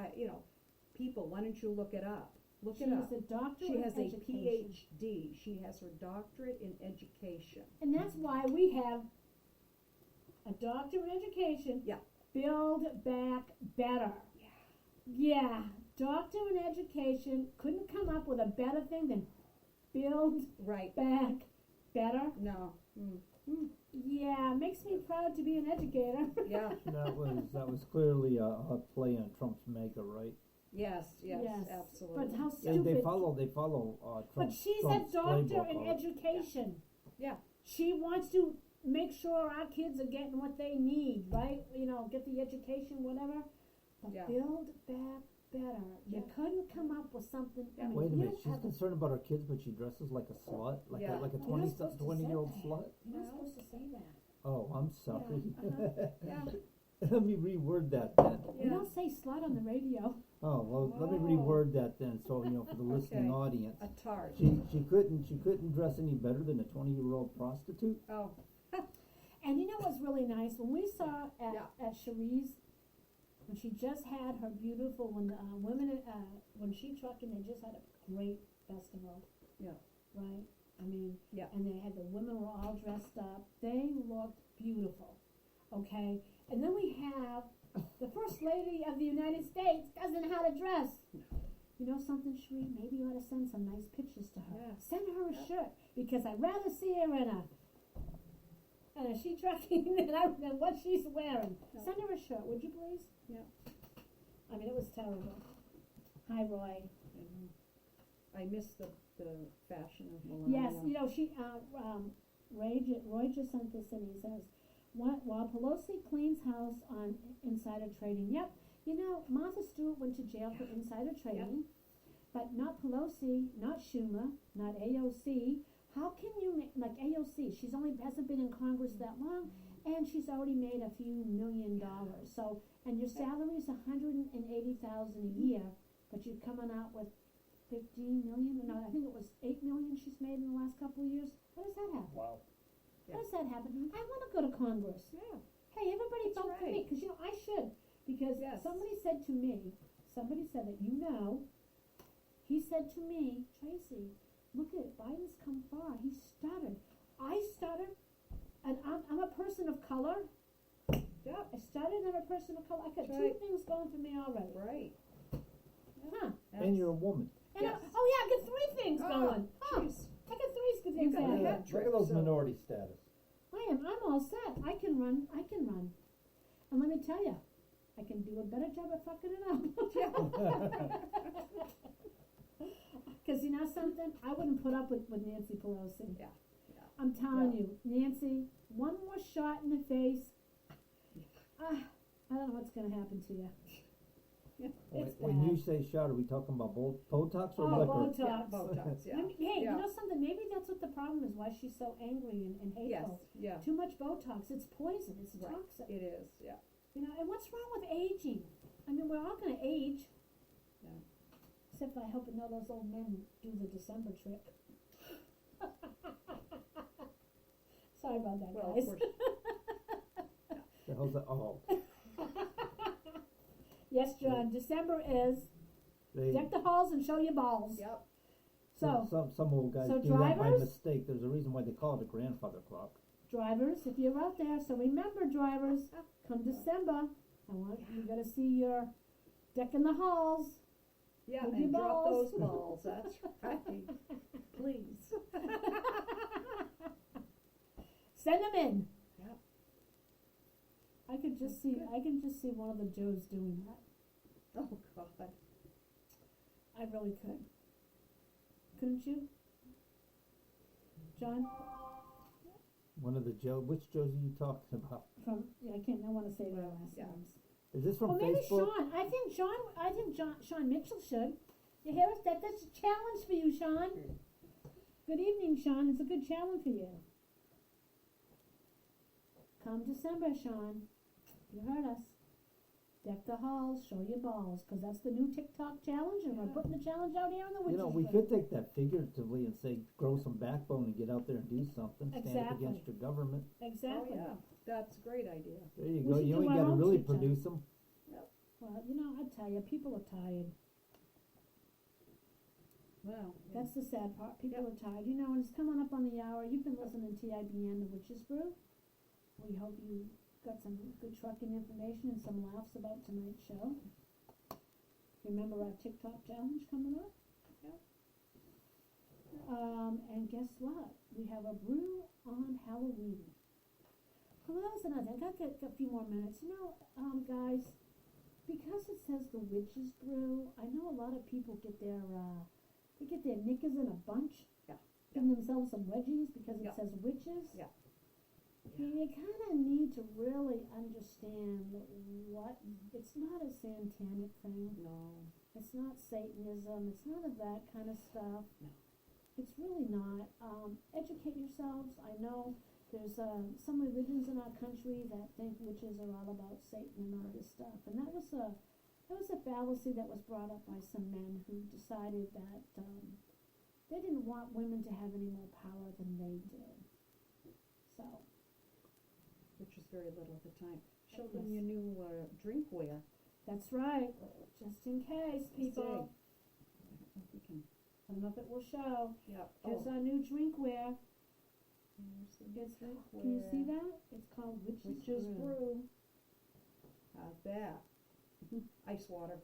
people, why don't you look it up? Look She it is up. a doctor She of has a education. PhD. She has her doctorate in education. And that's why we have a doctor in education. Yeah. Build back better. Yeah. Doctor in education couldn't come up with a better thing than build Right. back better. No. Yeah, makes me proud to be an educator. Yeah. That was clearly a play on Trump's MAGA, right? Yes. Yes. Yes. Absolutely. But how They stupid. follow Trump. But she's Trump's a doctor playbook in on it. education. Yeah. She wants to make sure our kids are getting what they need, right? You know, get the education, whatever. But Yeah. build back better. You Yeah. couldn't come up with something. I Yeah. mean, Wait a you minute, don't she's have- concerned about her kids, but she dresses like a slut, like Yeah. a You're not 20 supposed to 20-year-old say slut. You're not supposed to say that. Oh, I'm sorry. Yeah. Let me reword that then. We don't say slut on the radio. Oh well, let me Whoa. reword that then. So for the listening Okay. audience, A tart. she couldn't dress any better than a 20-year-old prostitute. Oh. And you know what's really nice? When we saw Yeah. at Cherie's, when she just had her beautiful, when she trucked and they just had a great festival. Yeah. Right? I mean, Yeah. and they had the women were all dressed up. They looked beautiful. Okay? And then we have the First Lady of the United States doesn't know how to dress. You know something, Cherie? Maybe you ought to send some nice pictures to her. Yeah. Send her a shirt because I'd rather see her in a sheet trucking than what she's wearing. No. Send her a shirt, would you please? Yeah. I mean, it was terrible. Hi, Roy. I miss the fashion of Melania. Yes, you know, Roy just sent this in. He says, while Pelosi cleans house on insider trading. Yep, you know, Martha Stewart went to jail for insider trading, but not Pelosi, not Schumer, not AOC. How can you make, like AOC, hasn't been in Congress that long, and she's already made a few $1 million. So, and your salary is $180,000 a year, but you're coming out with 15 million, no, I think it was 8 million she's made in the last couple of years. How does that happen? Wow. How does that happen? I want to go to Congress. Yeah. Hey, everybody That's vote for me, right. because, you know, I should. Because Yes. somebody said that, you know, he said to me, Tracy, look at Biden's come far. He stuttered. I stuttered, and I'm a person of color. Yep. I stuttered and I'm a person of color. I got That's two right. things going for me already. Right. Huh. And you're a woman. And Yes. oh yeah, I got three things going. Huh. Jeez. I got three good You things got going. a Look hat at trick, those so- minority status. I'm all set. I can run. And let me tell you, I can do a better job at fucking it up. Because you know something? I wouldn't put up with Nancy Pelosi. Yeah. I'm telling you, Nancy, one more shot in the face. I don't know what's going to happen to you. It's When bad. you say shot, are we talking about Botox or Oh, liquor? Botox. Yeah, Botox, yeah. Hey, Yeah. you know something? Maybe that's what the problem is, why she's so angry and Yes, hateful. yeah. Too much Botox. It's poison. It's Right. toxic. It is, yeah. You know, and what's wrong with aging? I mean, we're all going to age. Yeah. Except I hope none of those old men do the December trick. Sorry about that, Well, guys. of course, The hell's that? Oh, Yes, John, December is they, deck the halls and show your balls. yep. So, some old guys so do that by drivers? mistake. There's a reason why they call it a grandfather clock. drivers, if you're out there, so remember, drivers, come December, you gotta see your deck in the halls. Yeah, With your and drop balls. those balls, that's right. Please. Send them in. Yep. I can just see one of the Joes doing that. Oh, God. I really could. Couldn't you? John? One of the which Joes are you talking about? I want to say their last Yeah. names. Is this from Or maybe Facebook? Sean. I think Sean Mitchell should. You hear us? That's a challenge for you, Sean. Good evening, Sean. It's a good challenge for you. Come December, Sean. You heard us. Deck the halls, show your balls, because that's the new TikTok challenge, and we're putting the challenge out here on the Witches You know, we Brew. could take that figuratively and say, grow some backbone and get out there and do something. Stand up Exactly. against your government. Exactly. Oh, yeah, that's a great idea. There you We go. should You do ain't our got to own really TikTok. produce them. Well, you know, I tell you, people are tired. Well, yeah. That's the sad part. People are tired. You know, and it's coming up on the hour. You've been listening to TIBN, the Witches Brew. We hope you got some good trucking information and some laughs about tonight's show. Remember our TikTok challenge coming up? Yep. And guess what? We have a brew on Halloween. Well, that was another thing. I've got a few more minutes. You know, guys, because it says the Witches Brew, I know a lot of people get their knickers in a bunch. Yeah. Give themselves some wedgies because it Yeah. says witches. Yeah. You kind of need to really understand what, it's not a satanic thing. No. It's not Satanism. It's none of that kind of stuff. No. It's really not. Educate yourselves. I know there's some religions in our country that think witches are all about Satan and all this stuff. And that was a fallacy that was brought up by some men who decided that they didn't want women to have any more power than they did. So, Which was very little at the time. Show them Yes. your new drinkware. that's right. Just in case, people. I don't know if we can. I don't know if it will show. Yeah. Here's our new drinkware. Here's the It's, can you drinkware. see that? It's called Witches Witches Brew. Brew. How's that? Ice water.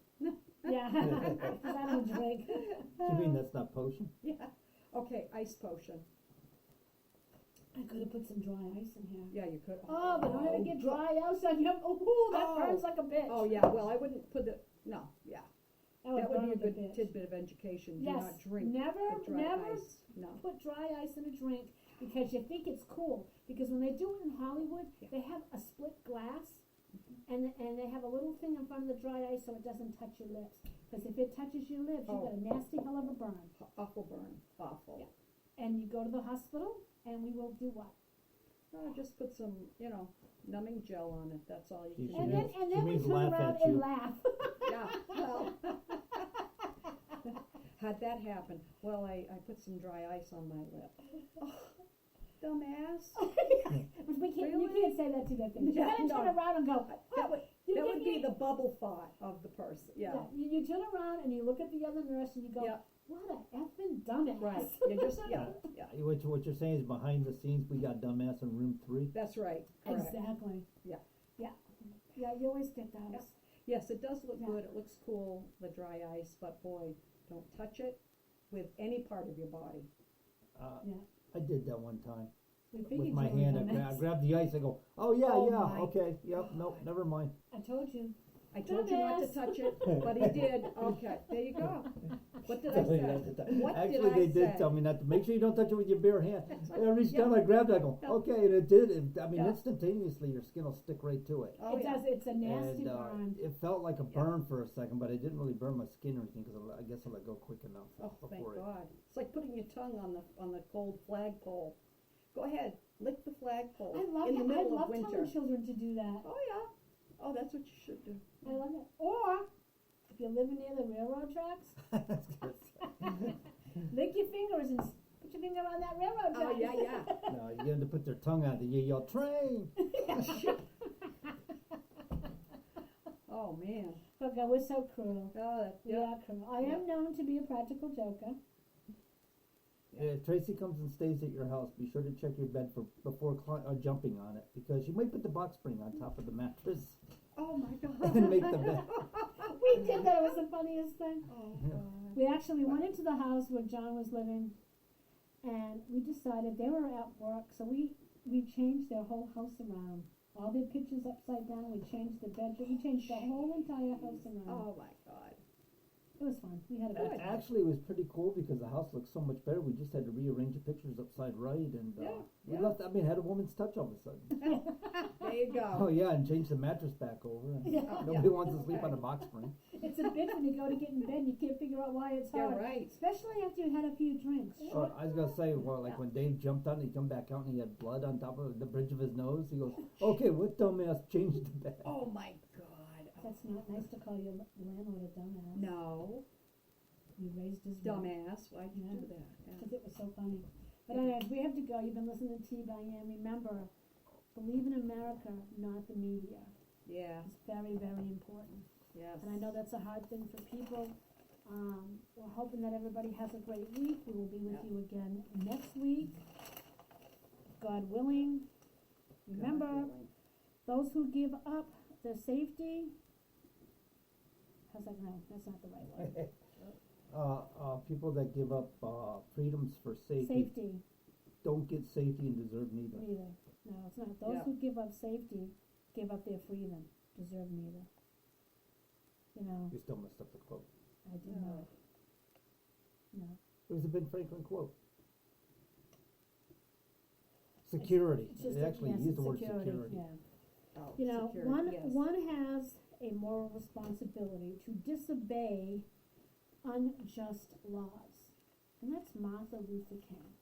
Yeah, because I don't drink. You mean that's not potion? Yeah. Okay, ice potion. I could have put some dry ice in here. Yeah, you could. Oh, but I'm gonna get dry ice on you. Oh, that burns like a bitch. Oh, yeah, well, I wouldn't put the, no, yeah. That would burn be a like good bitch. tidbit of education. Do Yes, not drink never, the dry never ice. No. put dry ice in a drink because you think it's cool. Because when they do it in Hollywood, Yeah. they have a split glass, and they have a little thing in front of the dry ice so it doesn't touch your lips. Because if it touches your lips, you Oh. got a nasty hell of a burn. Awful burn. Awful. Yeah. And you go to the hospital, and we will do what? Just put some, numbing gel on it. That's all you You can And do. then, and then we means turn laugh around at and you. laugh. Yeah, well. Had that happen, well, I put some dry ice on my lip. Oh, dumbass. We can't, you Really? can't say that to their face. You Yeah, gotta turn no. around and go, That would, you that give would me- be the bubble thought of the person. Yeah. You turn around and you look at the other nurse and you go, Yeah. what a effing dumbass. Right. You just, yeah. What you're saying is behind the scenes, we got dumbass in room 3. That's right. Correct. Exactly. Yeah. Yeah. Yeah, you always get those. Yeah. Yes, it does look Yeah. good. It looks cool, the dry ice, but boy, don't touch it with any part of your body. Yeah. I did that one time. We figured With my you were hand, dumbass. I grabbed the ice, I go, oh yeah, Oh yeah, my okay, yep, nope, never mind. I told you. I told you not to Dumbass. touch it, but he did. Okay, there you go. What did I say? What did Actually, I they did say? tell me not to, make sure you don't touch it with your bare hand. Every Yeah. time I grabbed it, I go, Yeah. okay, and it did, Yeah. instantaneously, your skin will stick right to it. Oh, It yeah. does. It's a nasty And burn. it felt like a Yeah. burn for a second, but it didn't really burn my skin or anything, because I guess I let go quick enough Oh, thank before it. God. It's like putting your tongue on the cold flagpole. Go ahead, lick the flagpole I love in the it. I middle love of winter. telling children to do that. Oh, yeah. Oh, that's what you should do. I love it. Or, if you're living near the railroad tracks, lick your fingers and put your finger on that railroad track. Oh, yeah, yeah. No, you get them to put their tongue out, you yell, train! Oh, man. Oh, God, we're so cruel. Oh, that, We yeah. are cruel. I am known to be a practical joker. If Tracy comes and stays at your house, be sure to check your bed before jumping on it, because you might put the box spring on top of the mattress Oh, my God. and make the bed. We did that. It was the funniest thing. Oh, Yeah. God. We went into the house where John was living, and we decided they were at work, so we changed their whole house around. All their pictures upside down. We changed the bedroom. We changed the whole entire house around. Oh, my God. It was fun. We had a good Good. time. Actually, it was pretty cool because the house looked so much better. We just had to rearrange the pictures upside right, and we yeah. left. I mean, had a woman's touch all of a sudden. There you go. Oh yeah, and changed the mattress back over. And Yeah. nobody wants to sleep on a box spring. It's a bitch when you go to get in bed and you can't figure out why it's Yeah, hard. right. Especially after you had a few drinks. Or I was gonna say, well, like when Dave jumped on, he come back out and he had blood on top of the bridge of his nose. He goes, "Okay, what dumbass changed the bed?" Oh, my God. That's not nice to call your landlord a dumbass. No. You raised his voice. Dumbass. Why'd you do that? Because it was so funny. But anyways, we have to go. You've been listening to TBIN. Remember, believe in America, not the media. Yeah. It's very, very important. Yes. And I know that's a hard thing for people. We're hoping that everybody has a great week. We will be with Yeah. you again next week, God willing. Remember, God willing. those who give up their safety, how's that? No, that's not the right word. People that give up, freedoms for Safety, don't get safety and deserve neither. neither. No, it's not. Those Yeah. who give up safety, give up their freedom, deserve neither. You know, You still messed up the quote. I did Yeah. not. No. It was a Ben Franklin quote. Security. It's just It actually yes, used the word security, security. yeah. Oh, You know, security, yes. one has a moral responsibility to disobey unjust laws. And that's Martin Luther King,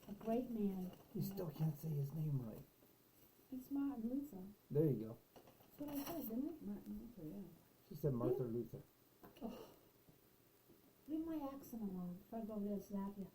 a great man. You still can't say his name right. It's Martin Luther. There you go. That's what I said, didn't I? Martin Luther, yeah. She said Martha Luther. Leave my accent alone before I go over there and slap you.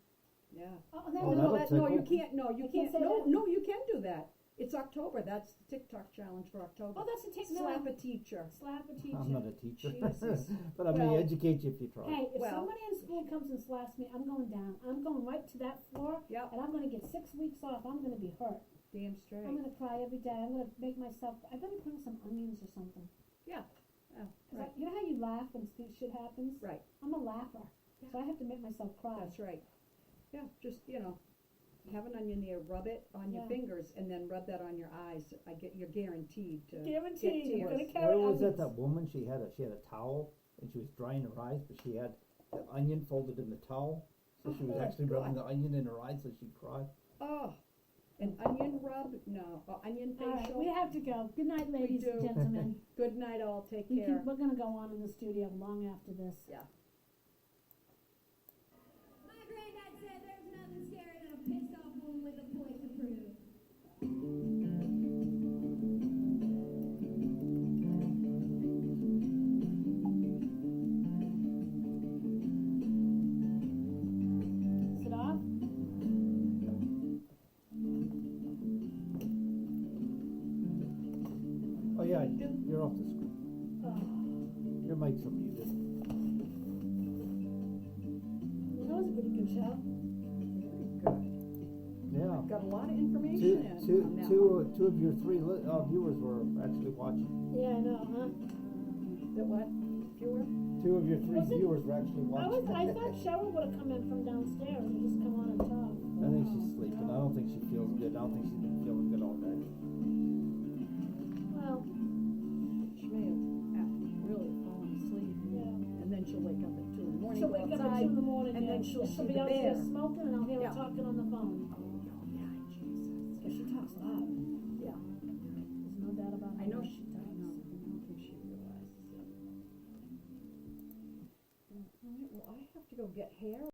Yeah. Oh, that Oh, was that'll No, you tickle. can't, no, you I can't can't, say no, that? no, you can do that. It's October, that's the TikTok challenge for October. Oh, that's a tick. Slap No. a teacher. Slap a teacher. I'm not a teacher. Jesus. But I may Well- educate you if you try. Hey, if Well- somebody in school comes and slaps me, I'm going down. I'm going right to that floor, Yep, and I'm going to get 6 weeks off. I'm going to be hurt. damn straight. I'm going to cry every day. I'm going to make myself. I better bring some onions or something. Yeah. Oh, 'Cause right, you know how you laugh when shit happens? right, I'm a laugher, so I have to make myself cry. that's right. Yeah, just, have an onion there, rub it on your Yeah. fingers, and then rub that on your eyes. You're guaranteed to Guaranteed, get you're tears. gonna carry Where was onions. that woman? She had a towel and she was drying her eyes, but she had the onion folded in the towel. So she was Oh, actually God. rubbing the onion in her eyes so she'd cry. Oh, an onion rub? No, onion All right, facial? we have to go. Good night, ladies and do. gentlemen. Good night all, take care. We're gonna go on in the studio long after this. Yeah. My granddad said there's nothing scarier than a pissed off woman with a point to prove. Is it off? Oh yeah, you're off the screen. Oh, Your mic's muted. that was a pretty good show. Good. Yeah. Got a lot of information in on that one. Two of your three viewers were actually watching. Yeah, I know, huh? That what? Fewer? Two of your three Was it- viewers were actually watching. I thought Cheryl would have come in from downstairs and just come on and talk. I think she's sleeping. I don't think she feels good. I don't think she's been feeling good all day. Well, She may have really fallen asleep, yeah. and then she'll wake up at 2 in the morning, She'll go wake up at outside. 2 in the morning, and yeah. then she'll She'll see be the out there bear. smoking and I'll hear Yeah. her talking on the phone. Oh, yeah, Jesus. Because she talks loud. Yeah. There's no doubt about it. I know how she, I talks. know, I don't think she realizes it. All right, well, I have to go get hair.